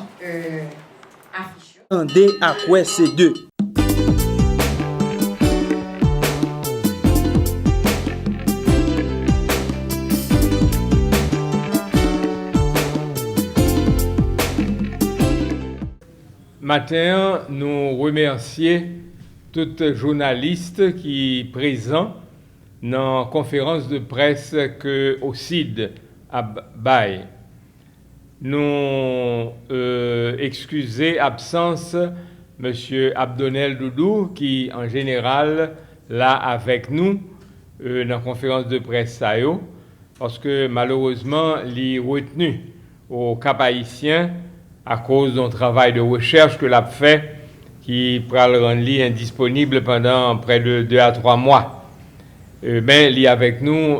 affiche. Attendez à quoi c'est 2. Matin, nous remercions tous les journalistes qui sont présents dans la conférence de presse que au CID à Baye. Nous excusons l'absence M. Abdonel Doudou qui en général là avec nous dans la conférence de presse parce que malheureusement il est retenu au Cap Haïtien à cause d'un travail de recherche que l'a fait qui pourra le rendre indisponible pendant près de 2 à 3 mois. Mais il est avec nous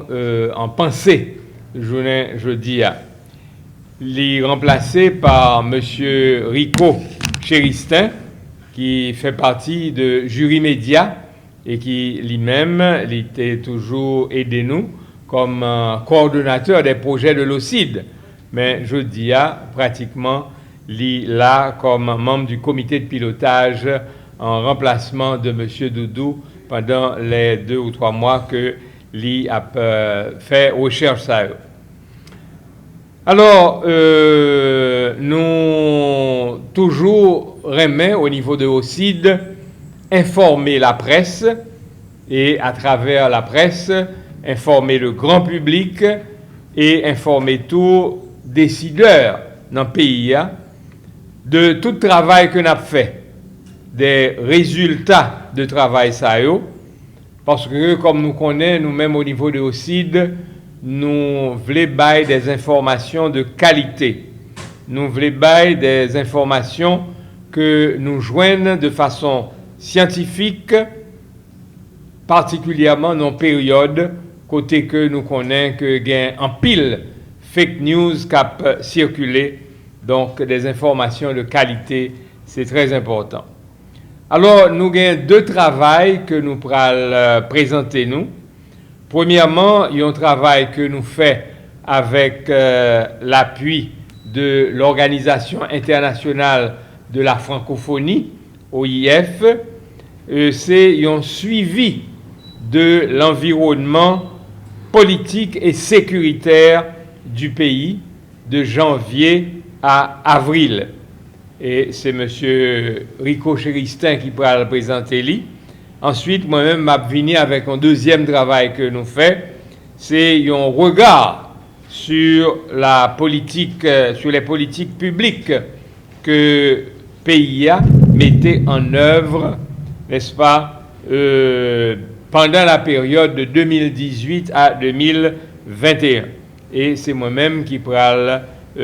en pensée, jeudi. Il est remplacé par M. Rico Chéristin, qui fait partie de Jury Média et qui lui-même il était toujours aidé nous comme coordonnateur des projets de l'OCID. Mais jeudi, pratiquement, là comme membre du comité de pilotage en remplacement de M. Doudou pendant les 2 ou 3 mois que l'I a fait recherche ça. Alors, nous toujours remet au niveau de OCID informer la presse et à travers la presse informer le grand public et informer tous décideurs dans le pays de tout travail que nous avons fait, des résultats de travail ça parce que comme nous connaissons nous-mêmes au niveau de OCID, nous voulons bailler des informations de qualité. Nous voulons bailler des informations que nous joignent de façon scientifique, particulièrement dans une période côté que nous connaissons que gain en pile fake news cap circuler, donc des informations de qualité, c'est très important. Alors, nous avons deux travails que nous pourrons présenter nous. Premièrement, il y a un travail que nous faisons avec l'appui de l'Organisation internationale de la francophonie, OIF. C'est un suivi de l'environnement politique et sécuritaire du pays de janvier à avril. Et c'est M. Rico Chéristin qui pourra le présenter. Ensuite, moi-même, je vais venir avec un deuxième travail que nous faisons. C'est un regard sur la politique, sur les politiques publiques que le pays a mettait en œuvre, n'est-ce pas, pendant la période de 2018 à 2021. Et c'est moi-même qui pourra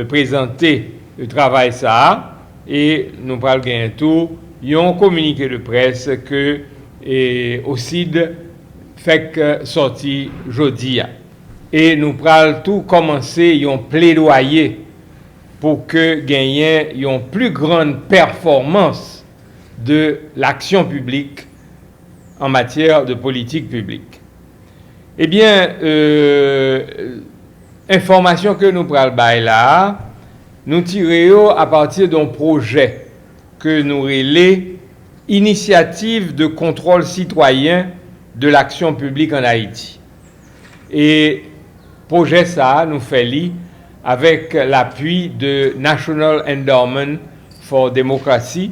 présenter le travail ça. Et nous parlons bientôt, il y a un communiqué de presse que OCID fait sorti jeudi. Et nous parlons tout commencer, un plaidoyer pour que gagner une plus grande performance de l'action publique en matière de politique publique. Eh bien, information que nous parlons là, nous tirons à partir d'un projet que nous relais Initiative de contrôle citoyen de l'action publique en Haïti. Et projet ça nous fait lire avec l'appui de National Endowment for Democracy,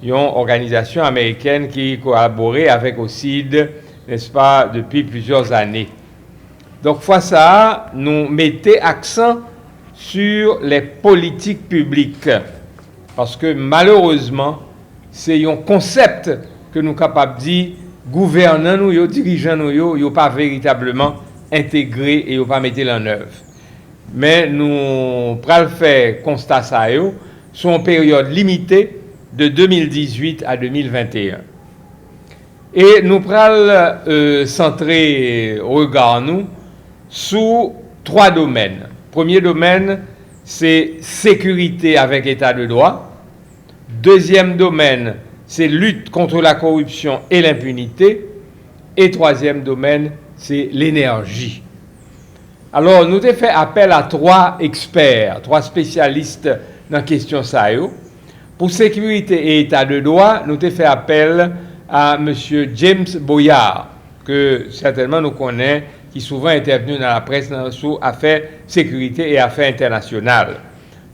une organisation américaine qui collaborait avec OCID, n'est-ce pas, depuis plusieurs années. Donc, fois ça, nous mettons accent sur les politiques publiques. Parce que malheureusement, c'est un concept que nous sommes capables de dire, gouvernants nous, dirigeants nous, ils n'ont pas véritablement intégré et ils n'ont pas mis en œuvre. Mais nous prenons faire constat ça sur une période limitée de 2018 à 2021. Et nous prenons centrer regard nous sous trois domaines. Premier domaine, c'est sécurité avec état de droit. Deuxième domaine, c'est lutte contre la corruption et l'impunité. Et troisième domaine, c'est l'énergie. Alors, nous avons fait appel à trois experts, trois spécialistes dans la question ça. Pour sécurité et état de droit, nous avons fait appel à M. James Boyard, que certainement nous connaissons, qui souvent intervenu dans la presse sur affaires sécurité et affaires internationales.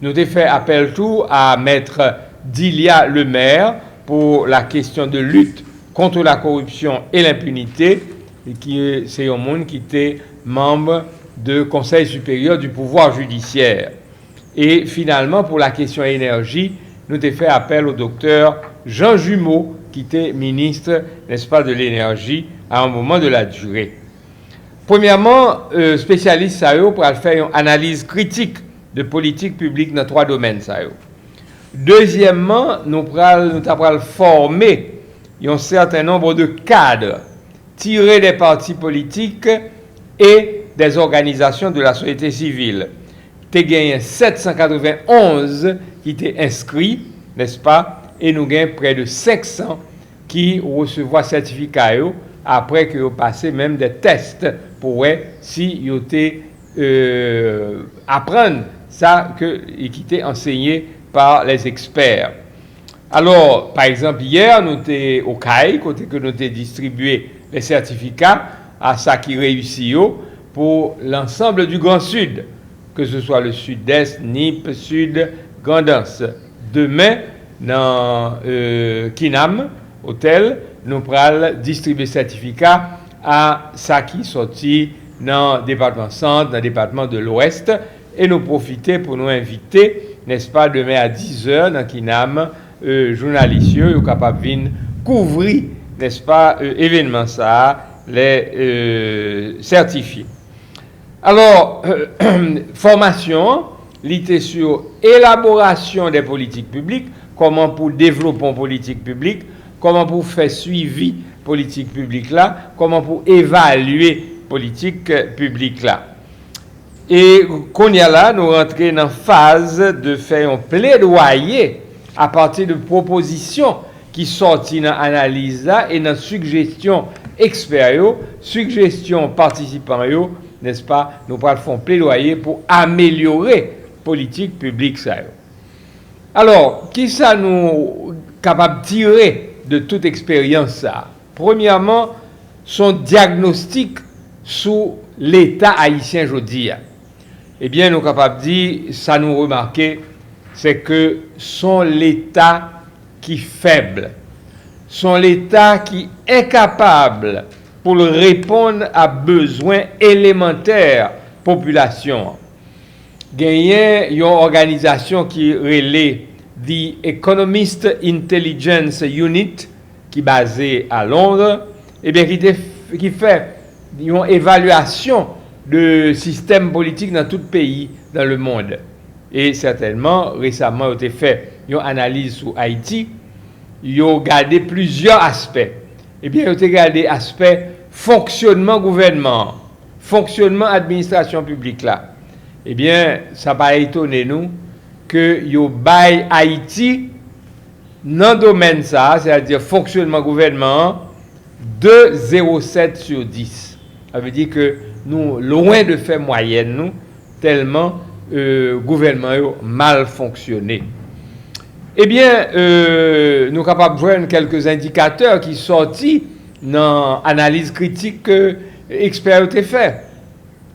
Nous avons fait appel tout à Maître Dilia Lemaire pour la question de lutte contre la corruption et l'impunité, et qui c'est un monde qui était membre du Conseil supérieur du pouvoir judiciaire. Et finalement, pour la question énergie, nous avons fait appel au docteur Jean Jumeau, qui était ministre, n'est-ce pas, de l'énergie à un moment de la durée. Premièrement, spécialiste ça pour faire une analyse critique de politique publique dans trois domaines ça. Deuxièmement, nous allons former un certain nombre de cadres tirés des partis politiques et des organisations de la société civile. Tu as gagné 791 qui étaient inscrits, n'est-ce pas, et nous gagnons près de 500 qui recevront certificat après qu'ils ont passé même des tests pour voir si ils ont apprendre ça qui était enseigné par les experts. Alors, par exemple, hier, nous étions au CAI, côté que nous avons distribué les certificats à ça qui réussit pour l'ensemble du Grand Sud, que ce soit le Sud-Est, NIP, Sud, Grandance. Demain, dans Kinam, hôtel, nous allons distribuer certificats à ça qui sorti dans le département centre, dans le département de l'Ouest, et nous profiter pour nous inviter, n'est-ce pas, demain à 10h dans Kinam, journalistes, ils sont capables de venir couvrir, n'est-ce pas, événement ça, les certifiés. Alors, formation, l'idée sur élaboration des politiques publiques, comment pour développer une politique publique, comment pour faire suivi politique publique là, comment pour évaluer politique publique là. Et qu'on y a là, nous rentrons dans la phase de faire un plaidoyer à partir de propositions qui sortent dans l'analyse là et dans suggestions experts, suggestions participants, n'est-ce pas, nous allons faire un plaidoyer pour améliorer la politique publique. Ça. Alors, qui ça nous capable de tirer de toute expérience ça? Premièrement, son diagnostic sur l'État haïtien aujourd'hui. Eh bien, nous sommes capables de dire, ça nous remarquer, c'est que son l'État qui est faible, son l'État qui est incapable pour répondre à besoins élémentaires population. Gagné une organisation qui relève The Economist Intelligence Unit, qui est basée à Londres, et bien qui fait une évaluation de système politique dans tout pays dans le monde. Et certainement, récemment, il a fait une analyse sur Haïti. Il a regardé plusieurs aspects. Eh bien, il a regardé l'aspect fonctionnement gouvernement, fonctionnement administration publique là. Eh bien, ça va étonner nous que il bail Haïti dans le domaine ça, c'est-à-dire fonctionnement gouvernement, de 0,7 sur 10. Ça veut dire que nous, loin de faire moyenne, nous, tellement gouvernement a mal fonctionné. Eh bien, nous sommes capables de voir quelques indicateurs qui sont sortis dans l'analyse critique que l'expert a fait.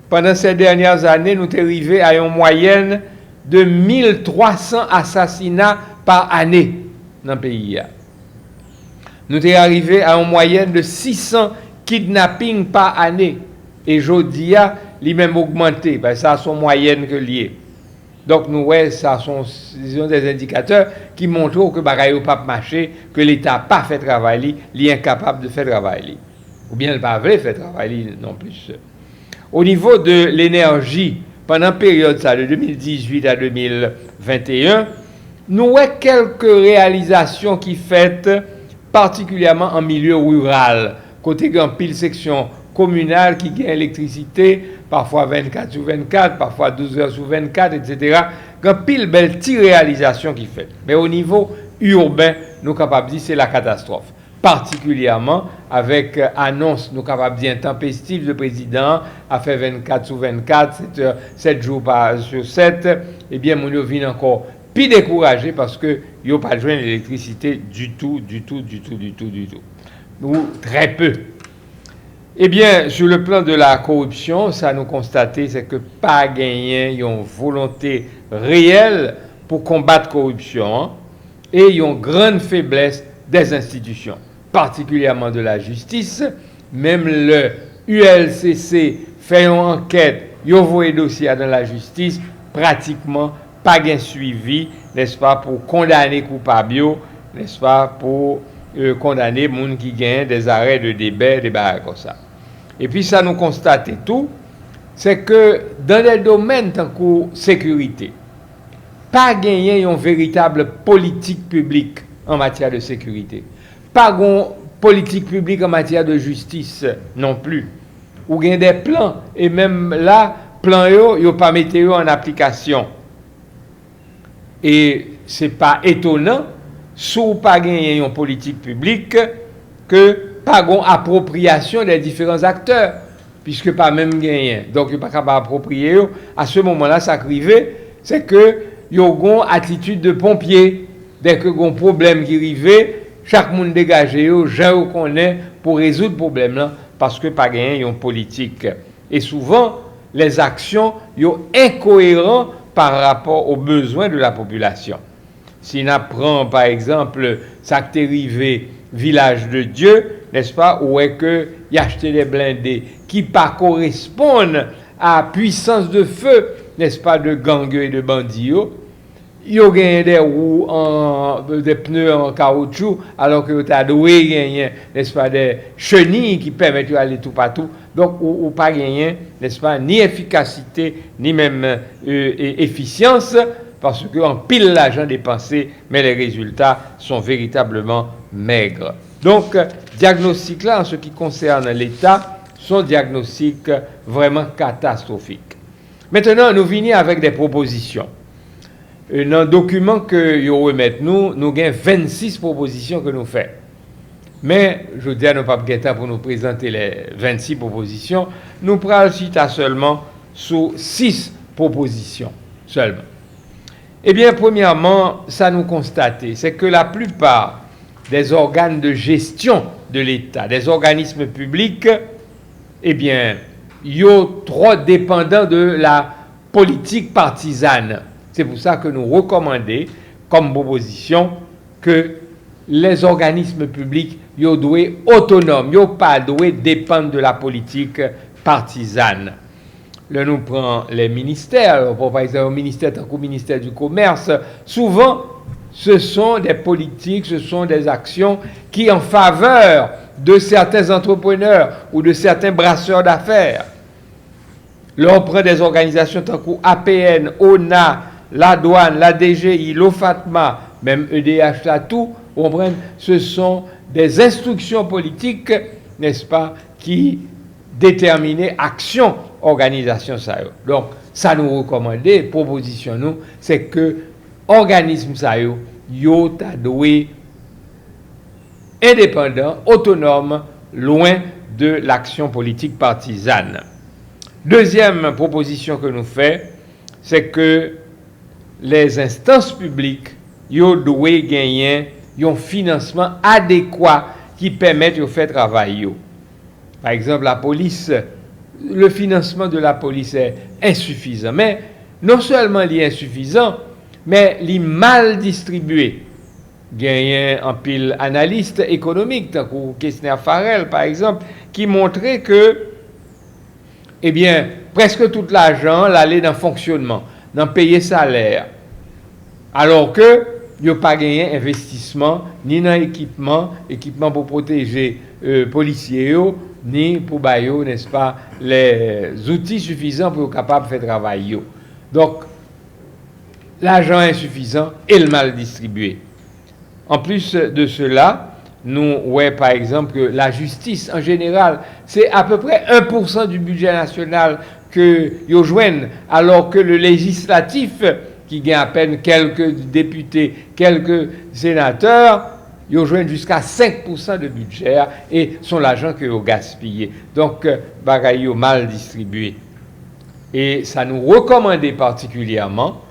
Pendant ces dernières années, nous sommes arrivés à une moyenne de 1300 assassinats par année dans le pays. Nous sommes arrivés à une moyenne de 600 kidnappings par année. Et aujourd'hui, il même augmenté. Ben, ça a son moyenne que lié. Donc, nous, ouais, ça sont des indicateurs qui montrent que les bagailles n'ont pas marché, que l'État n'a pas fait travail, il est incapable de faire travail. Ou bien il n'a pas fait travail non plus. Au niveau de l'énergie, pendant la période ça, de 2018 à 2021, nous avons quelques réalisations qui faites particulièrement en milieu rural, côté grand pile section communale qui gagne électricité, parfois 24 sur 24, parfois 12 heures sur 24, etc. Grand pile belle petite réalisation qui fait. Mais au niveau urbain, nous sommes capables de dire c'est la catastrophe. Particulièrement avec annonce, nous sommes capables de dire intempestive, le président a fait 24 sur 24, 7 jours sur 7, eh bien, mon vient encore plus découragé parce que il n'y a pas de l'électricité du tout. Ou très peu. Eh bien, sur le plan de la corruption, ça nous constater, c'est que pas gagné une volonté réelle pour combattre la corruption et une grande faiblesse des institutions, particulièrement de la justice. Même le ULCC fait une enquête, il a envoyé dossier dans la justice, pratiquement pas gain suivi, n'est-ce pas, pour condamner coupables, n'est-ce pas, pour condamner les gens qui gagnent des arrêts de débat, des barres comme ça. Et puis ça nous constate tout, c'est que dans les domaines tant que sécurité, pas gagner une véritable politique publique en matière de sécurité. Pas une politique publique en matière de justice non plus. Ou gain des plans, et même là, plans yo pas mettre en application. Et c'est pas étonnant, sous pas gagner une politique publique, que pas une appropriation des différents acteurs, puisque pas même gagné. Donc, il n'y a pas capable d'approprier. À ce moment-là, ça arrivait, c'est que il y a une attitude de pompier. Dès que y a un problème qui arrive, chaque monde dégagé, gens connaît pour résoudre le problème là, parce que pas gagné une politique. Et souvent, les actions sont incohérentes par rapport aux besoins de la population. Si on apprend, par exemple, ça qui est arrivé Village de Dieu, n'est-ce pas, où est que y a acheté des blindés qui pas correspondent à puissance de feu, n'est-ce pas, de gangs et de bandits. Ils ont gagné des roues, des pneus en caoutchouc, alors que tu as doué gagné, n'est-ce pas, des chenilles qui permettent d'aller tout partout. Donc, ou pas gagné, n'est-ce pas, ni efficacité, ni même efficience, parce qu'en pile l'argent dépensé, mais les résultats sont véritablement maigres. Donc, diagnostic là, en ce qui concerne l'État, sont diagnostics vraiment catastrophiques. Maintenant, nous venons avec des propositions. Dans le document que nous remettons, nous avons 26 propositions que nous faisons. Mais, je dis à nos papes Guetta pour nous présenter les 26 propositions, nous prenons seulement sous 6 propositions seulement. Eh bien, premièrement, ça nous constate, c'est que la plupart des organes de gestion de l'État, des organismes publics, eh bien, ils sont trop dépendants de la politique partisane. C'est pour ça que nous recommandons comme proposition que les organismes publics doivent être autonomes, ils ne pas dépendre de la politique partisane. Là, nous prenons les ministères, par exemple, le ministère, tant qu'au ministère du Commerce, souvent, ce sont des politiques, ce sont des actions qui, en faveur de certains entrepreneurs ou de certains brasseurs d'affaires, là, on prend des organisations tant qu'au APN, ONA, la douane, la DGI, l'OFATMA, même EDH, là, tout, on prend, ce sont des instructions politiques, n'est-ce pas, qui déterminent action organisation ça. Donc, ça nous recommande, proposition nous, c'est que organisme ça yo ta doué indépendant, autonome, loin de l'action politique partisane. Deuxième proposition que nous faisons, c'est que les instances publiques yo doué gagner un financement adéquat qui permette de faire travail yo. Par exemple, la police, le financement de la police est insuffisant. Mais non seulement il est insuffisant, mais il est mal distribué. Il y a un pile analyste économique, tant que Kessner-Farrell, par exemple, qui montrait que, eh bien, presque tout l'argent allait dans le fonctionnement, dans payer salaire. Alors que, il n'y a pas gagné investissement, ni dans équipement pour protéger policiers, ni pour bailler, n'est-ce pas, les outils suffisants pour être capable de faire travail. Donc, l'argent est insuffisant et le mal distribué. En plus de cela, nous voyons par exemple que la justice en général, c'est à peu près 1% du budget national que ils joignent, alors que le législatif, qui gagne à peine quelques députés, quelques sénateurs, ils joignent jusqu'à 5% de budget et sont l'argent que ils gaspillé. Donc, bagaille mal distribué. Et ça nous recommandait particulièrement,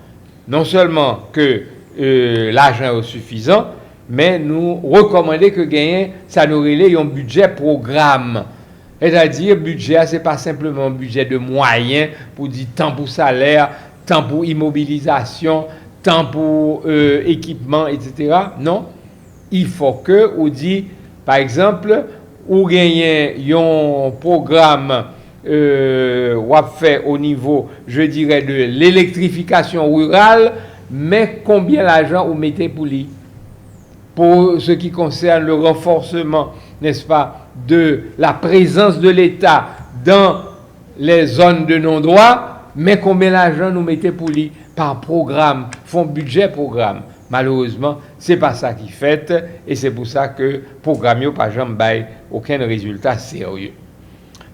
non seulement que l'argent est suffisant, mais nous recommander que gagner, ça nous relève un budget programme. C'est-à-dire, budget, ce n'est pas simplement un budget de moyens pour dire temps pour salaire, temps pour immobilisation, temps pour équipement, etc. Non. Il faut que, on dit, par exemple, ou gagner un programme fait au niveau, je dirais, de l'électrification rurale, mais combien d'argent vous mettez pour lui? Pour ce qui concerne le renforcement, n'est-ce pas, de la présence de l'État dans les zones de non-droit, mais combien d'argent nous mettez pour lui par programme, fonds budget programme. Malheureusement, ce n'est pas ça qui fait, et c'est pour ça que le programme n'a pas jamais aucun résultat sérieux.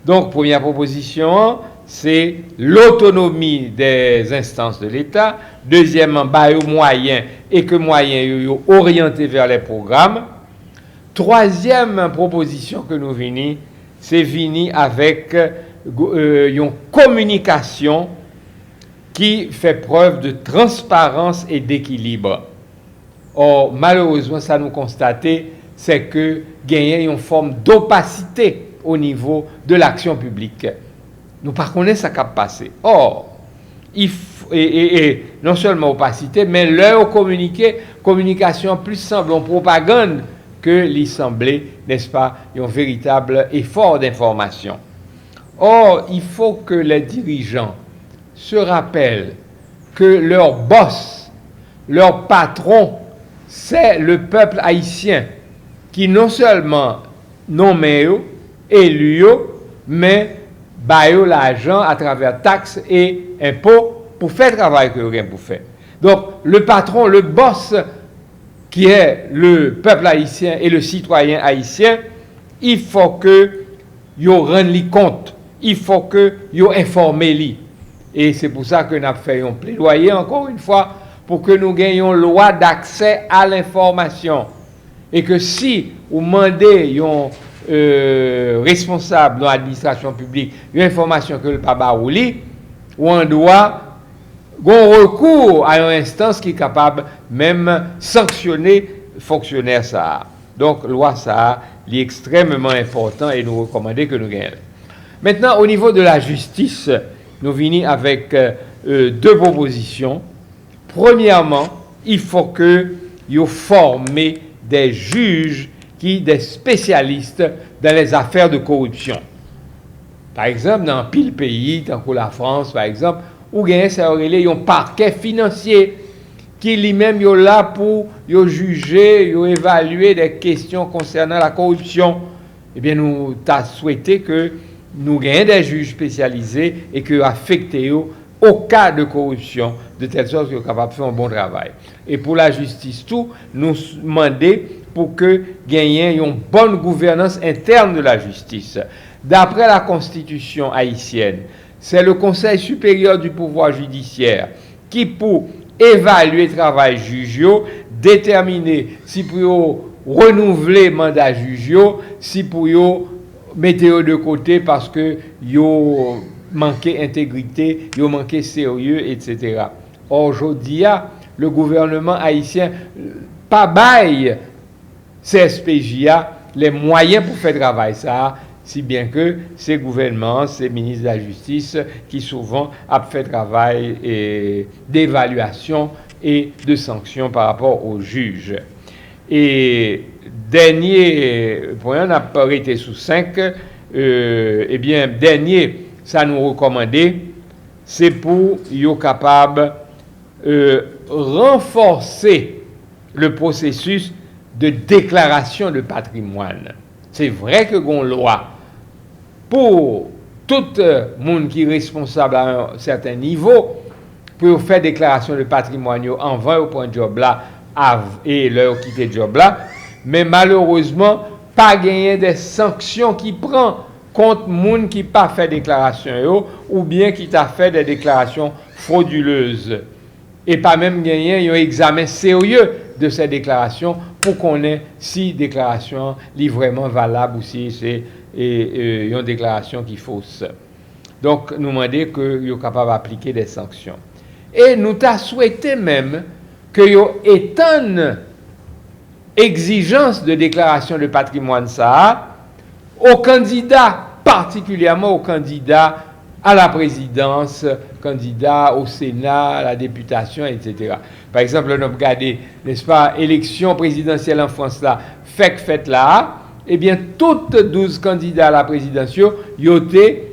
Donc, première proposition, c'est l'autonomie des instances de l'État. Deuxièmement, moyen et que moyens orientés vers les programmes. Troisième proposition que nous venons, c'est venir avec une communication qui fait preuve de transparence et d'équilibre. Or, malheureusement, ça nous constate, c'est que gagner une forme d'opacité au niveau de l'action publique. Nous ne connaissons pas ça qui a passé. Or, et non seulement opacité, mais leur communication plus semble en propagande que l'y semblait, n'est-ce pas, un véritable effort d'information. Or, il faut que les dirigeants se rappellent que leur boss, leur patron, c'est le peuple haïtien qui non seulement nomme élu, mais baille l'argent à travers taxes et impôts pour faire le travail que rien pour faire. Donc, le patron, le boss, qui est le peuple haïtien et le citoyen haïtien, il faut que yo rende li compte, il faut que yo informe li. Et c'est pour ça que nous avons fait un plaidoyer, encore une fois, pour que nous gagnions loi d'accès à l'information. Et que si vous demandez un responsable de l'administration publique une information que le papa rouli, on doit avoir recours à une instance qui est capable même sanctionner le fonctionnaire ça. Donc, loi ça, est extrêmement important et nous recommandons que nous gagnions. Maintenant, au niveau de la justice, nous venons avec deux propositions. Premièrement, il faut que vous formez des juges des spécialistes dans les affaires de corruption. Par exemple, dans pile pays, tant que la France, par exemple, où il y a un parquet financier qui lui-même est là pour juger, évaluer des questions concernant la corruption. Eh bien, nous avons souhaité que nous ayons des juges spécialisés et que affectés au cas de corruption, de telle sorte qu'ils soient capables de faire un bon travail. Et pour la justice, tout, nous demandons pour que gagnions une bonne gouvernance interne de la justice. D'après la Constitution haïtienne, c'est le Conseil supérieur du pouvoir judiciaire qui, pour évaluer le travail juge, déterminer si pour renouveler le mandat juge, si pour mettre de côté parce que yo manqué intégrité, yo manqué sérieux, etc. Aujourd'hui, le gouvernement haïtien pas bail CSPJA les moyens pour faire travail ça, si bien que ces gouvernements, ces ministres de la Justice qui souvent ont fait travail d'évaluation et de sanctions par rapport aux juges. Et dernier point, on a arrêté sous 5, eh bien, dernier, ça nous recommandait, c'est pour être capable renforcer le processus de déclaration de patrimoine. C'est vrai que une loi pour tout le monde qui est responsable à un certain niveau pour faire déclaration de patrimoine avant au point de job là et leur quitter job là, mais malheureusement pas gagner des sanctions qui prend contre monde qui pas fait déclaration ou bien qui t'a fait des déclarations frauduleuses et pas même gagner un examen sérieux de ces déclarations pour qu'on ait si déclaration est vraiment valable ou si c'est une déclaration qui est fausse. Donc, nous demandons que vous êtes capable d'appliquer des sanctions. Et nous t'as souhaité même que vous étendent exigence de déclaration de patrimoine ça aux candidats, particulièrement aux candidats à la présidence, candidats au Sénat, à la députation, etc. Par exemple, on a regardé, n'est-ce pas, élection présidentielle en France là, fait là, eh bien, toutes 12 candidats à la présidence, ils ont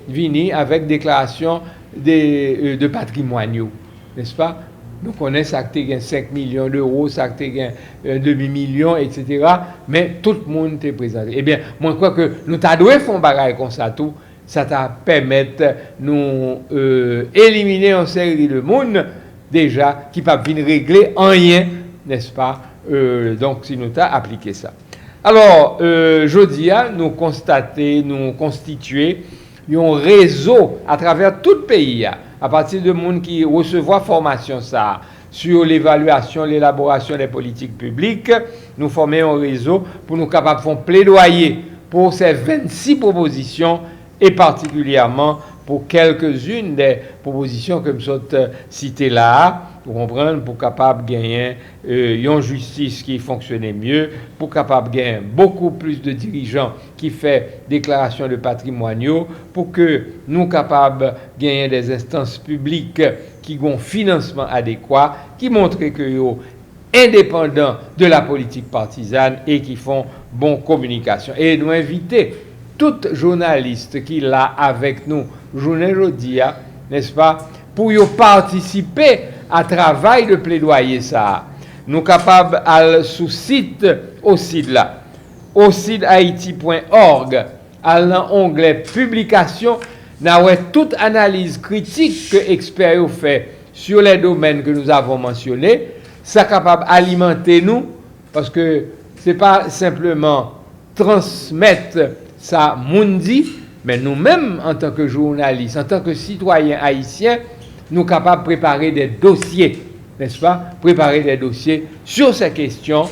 venus avec déclaration de patrimoine, n'est-ce pas? Nous connaissons ça qui a 5 millions d'euros, ça qui a un demi-million, etc. Mais tout le monde est présenté. Eh bien, moi, je crois que nous avons fait un bagage comme ça tout. Ça t'a permis de nous éliminer une série de monde déjà qui ne peuvent venir régler en rien, n'est-ce pas? Donc, si nous avons appliqué ça. Alors, jeudi, nous constituer un réseau à travers tout le pays, à partir de monde qui recevoir formation ça, sur l'évaluation, l'élaboration des politiques publiques, nous formons un réseau pour nous capables de faire plaidoyer pour ces 26 propositions et particulièrement pour quelques-unes des propositions que nous sommes citées là, pour comprendre, pour capable de gagner une justice qui fonctionnait mieux, pour capable de gagner beaucoup plus de dirigeants qui font déclaration de patrimoine, pour que nous capables de gagner des instances publiques qui ont un financement adéquat, qui montrent que sont indépendants de la politique partisane et qui font bonne communication. Et nous inviter tout journaliste qui est là avec nous, journée aujourd'hui, n'est-ce pas, pour y participer à travail de plaidoyer ça. Nous capables à sous site au site là, au site haïti.org, à l'onglet publication, nous avons toute analyse critique que experts ont fait sur les domaines que nous avons mentionnés. Ça capable d'alimenter nous, parce que c'est pas simplement transmettre ça mundi, mais nous-mêmes, en tant que journalistes, en tant que citoyens haïtiens, nous capables de préparer des dossiers, n'est-ce pas? Préparer des dossiers sur ces questions,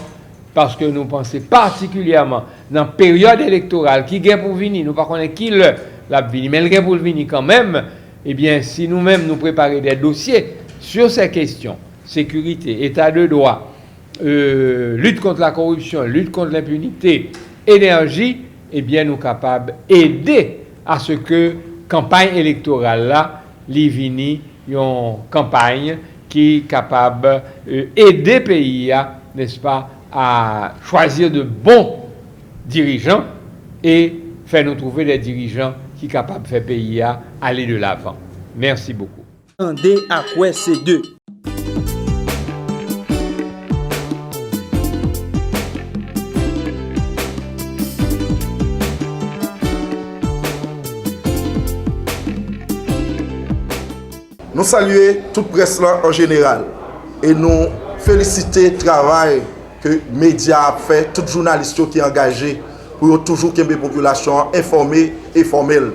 parce que nous pensons particulièrement dans la période électorale qui est pour venir, nous ne connaissons pas qui l'a venir, mais le est pour venir quand même, eh bien, si nous-mêmes nous préparons des dossiers sur ces questions, sécurité, état de droit, lutte contre la corruption, lutte contre l'impunité, énergie, eh bien, nous sommes capables d'aider à ce que campagne électorale là, l'Ivini, une campagne qui est capable d'aider le pays, n'est-ce pas, à choisir de bons dirigeants et faire nous trouver des dirigeants qui sont capables de faire le pays aller de l'avant. Merci beaucoup. Attendez à quoi c'est deux. Nous saluons toute presse là en général et nous féliciter le travail que les médias ont fait, tous les journalistes qui sont engagés pour toujours que les populations informées et formelles.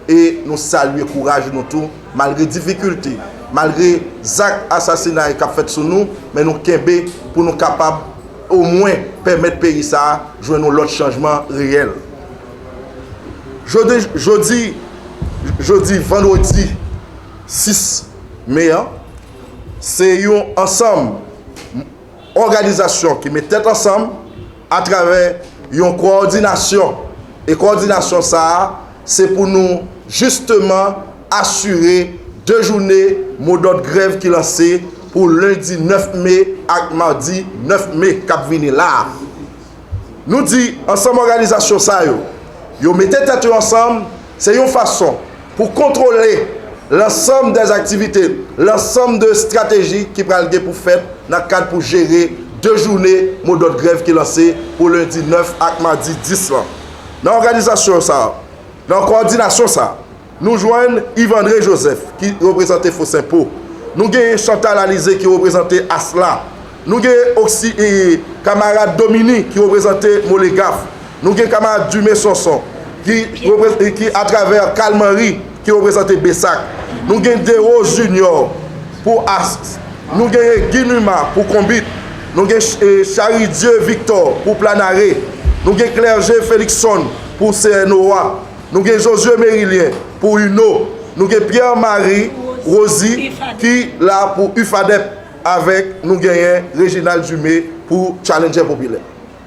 Et nous saluons le courage de nous tous, malgré les difficultés, malgré les actes assassinats qui ont fait sur nous, mais nous sommes pour nous capables au moins permettre au pays ça jouer l'autre changement réel. Jeudi, vendredi 6 mai, c'est une ensemble organisation qui met tête ensemble à travers une coordination. Et coordination ça, c'est pour nous justement assurer 2 journées mot d'ordre grève qui lancé pour lundi 9 mai et mardi 9 mai qui vient là. Nous dit ensemble organisation ça yo mettez tête ensemble, c'est une façon pour contrôler l'ensemble des activités, l'ensemble de stratégies qui prennent pour faire dans le cadre pour gérer 2 journées mot d'ordre grève qui est lancé pour lundi 9 et mardi 10. Dans l'organisation ça, dans la coordination ça, nous joignons Yves-André Joseph qui représente Faux-Saint-Pau. Nous avons Chantal Alizé qui représente Asla. Nous avons aussi camarade Dominique qui représente Molégaf. Nous avons camarade Dumé Sonson qui à travers Calmari qui représente Bessac. Nous avons Dero Junior pour As. Nous avons Guinuma pour Combit. Nous avons Charidieu Victor pour Planaré. Nous avons Clergé Félixson pour CNOA. Nous avons Josué Mérilien pour UNO. Nous avons Pierre-Marie Rosy qui est là pour UFADEP avec nous avons Réginald Dumé pour Challenger Populaire.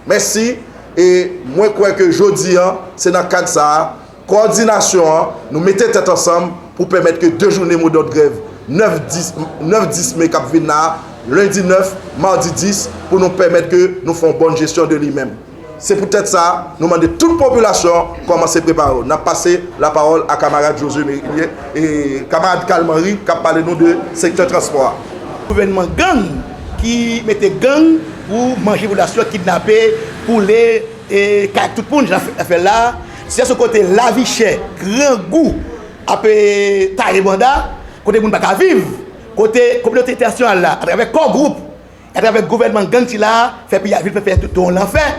Merci. Et moi, je crois que jeudi, c'est dans le cadre de ça, coordination, nous mettons tête ensemble pour permettre que 2 journées de grève, 9-10 mai, lundi 9, mardi 10, pour nous permettre que nous fassions bonne gestion de lui-même. C'est peut-être ça, nous demandons toute la population comment se préparer. Nous avons passé la parole à camarade Josué Mérillier et camarade Calmari qui a parlé nous de secteur transport. Le gouvernement gang qui mettait gang pour manger population, kidnapper, pour les tout le monde a fait là. C'est à ce côté la vie chère, grand goût, après Taïbanda, côté monde pas vivre, côté communauté internationale là, à travers corps groupe, à travers le gouvernement gang qui là, fait payer ville faire tout l'enfer.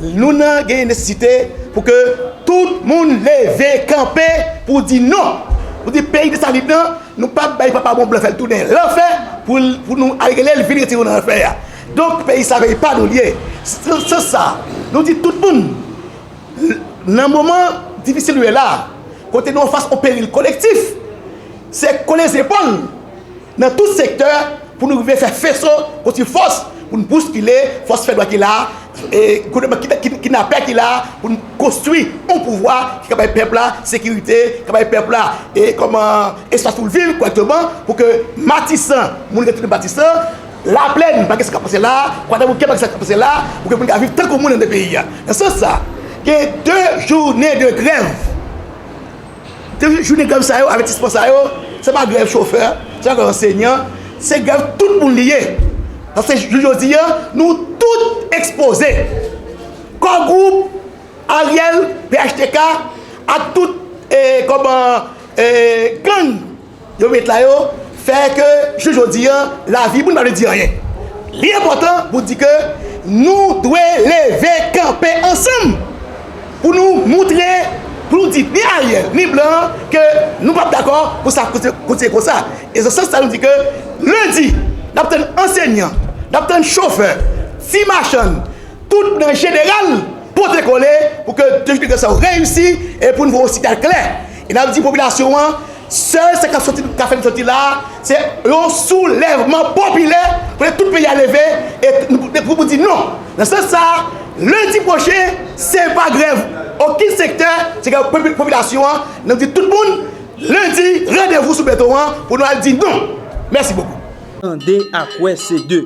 Nous avons une nécessité pour que tout le monde lève, camper pour dire non. Pour dire pays de salut, nous ne pouvons pas bon blanc faire tout l'enfer pour nous régler le vide de l'enfer. Donc le pays ne savait pas nous lier. C'est ça. Nous disons tout le monde, dans un moment difficile là, quand nous face au péril collectif, c'est qu'on les épaules dans tout secteur pour nous faire faisceau, contre force, pour nous bousculer, force fait droit qu'il a, et qui n'a pas qu'il a, pour nous construire un pouvoir qui capable peuple là, sécurité, capable peuple là, et comment espace pour vivre correctement, pour que Matissan, mon retour Matissan, la plaine, pas qu'est-ce qui a passé là, quoi d'abord qu'est-ce qui a passé là, pour que nous vivre tant que monde dans le pays. C'est ça. Il y a 2 journées de grève. 2 journées de grève, ça y est, avec ça, c'est pas grève chauffeur, c'est pas grève enseignant, c'est grève tout le monde lié. Parce que je dis, nous tous exposés. Comme groupe, Ariel, PHTK, à tout gang, yo met là, fait que je dis, la vie, vous ne dire rien. L'important, vous dire que nous devons lever, camper ensemble pour nous montrer pour nous dire ni Ariel, ni Blanc, que nous ne sommes pas d'accord pour ça, continuer comme ça. Et ce sens, ça nous dit que lundi, nous avons un enseignant, nous avons un chauffeur, 6 machines, tout dans le général, pour te coller, pour que l'explication soit réussie et pour nous voir aussi clair. Et nous avons dit population, seul ce qui a fait sortir là, c'est un soulèvement populaire pour tout le pays à lever et pour dire non. Dans ce sens, lundi prochain, ce n'est pas grève. Aucun secteur, c'est que la population, nous dit tout le monde, lundi, rendez-vous sous béton pour nous dire non. Merci beaucoup. Attendez à quoi c'est deux.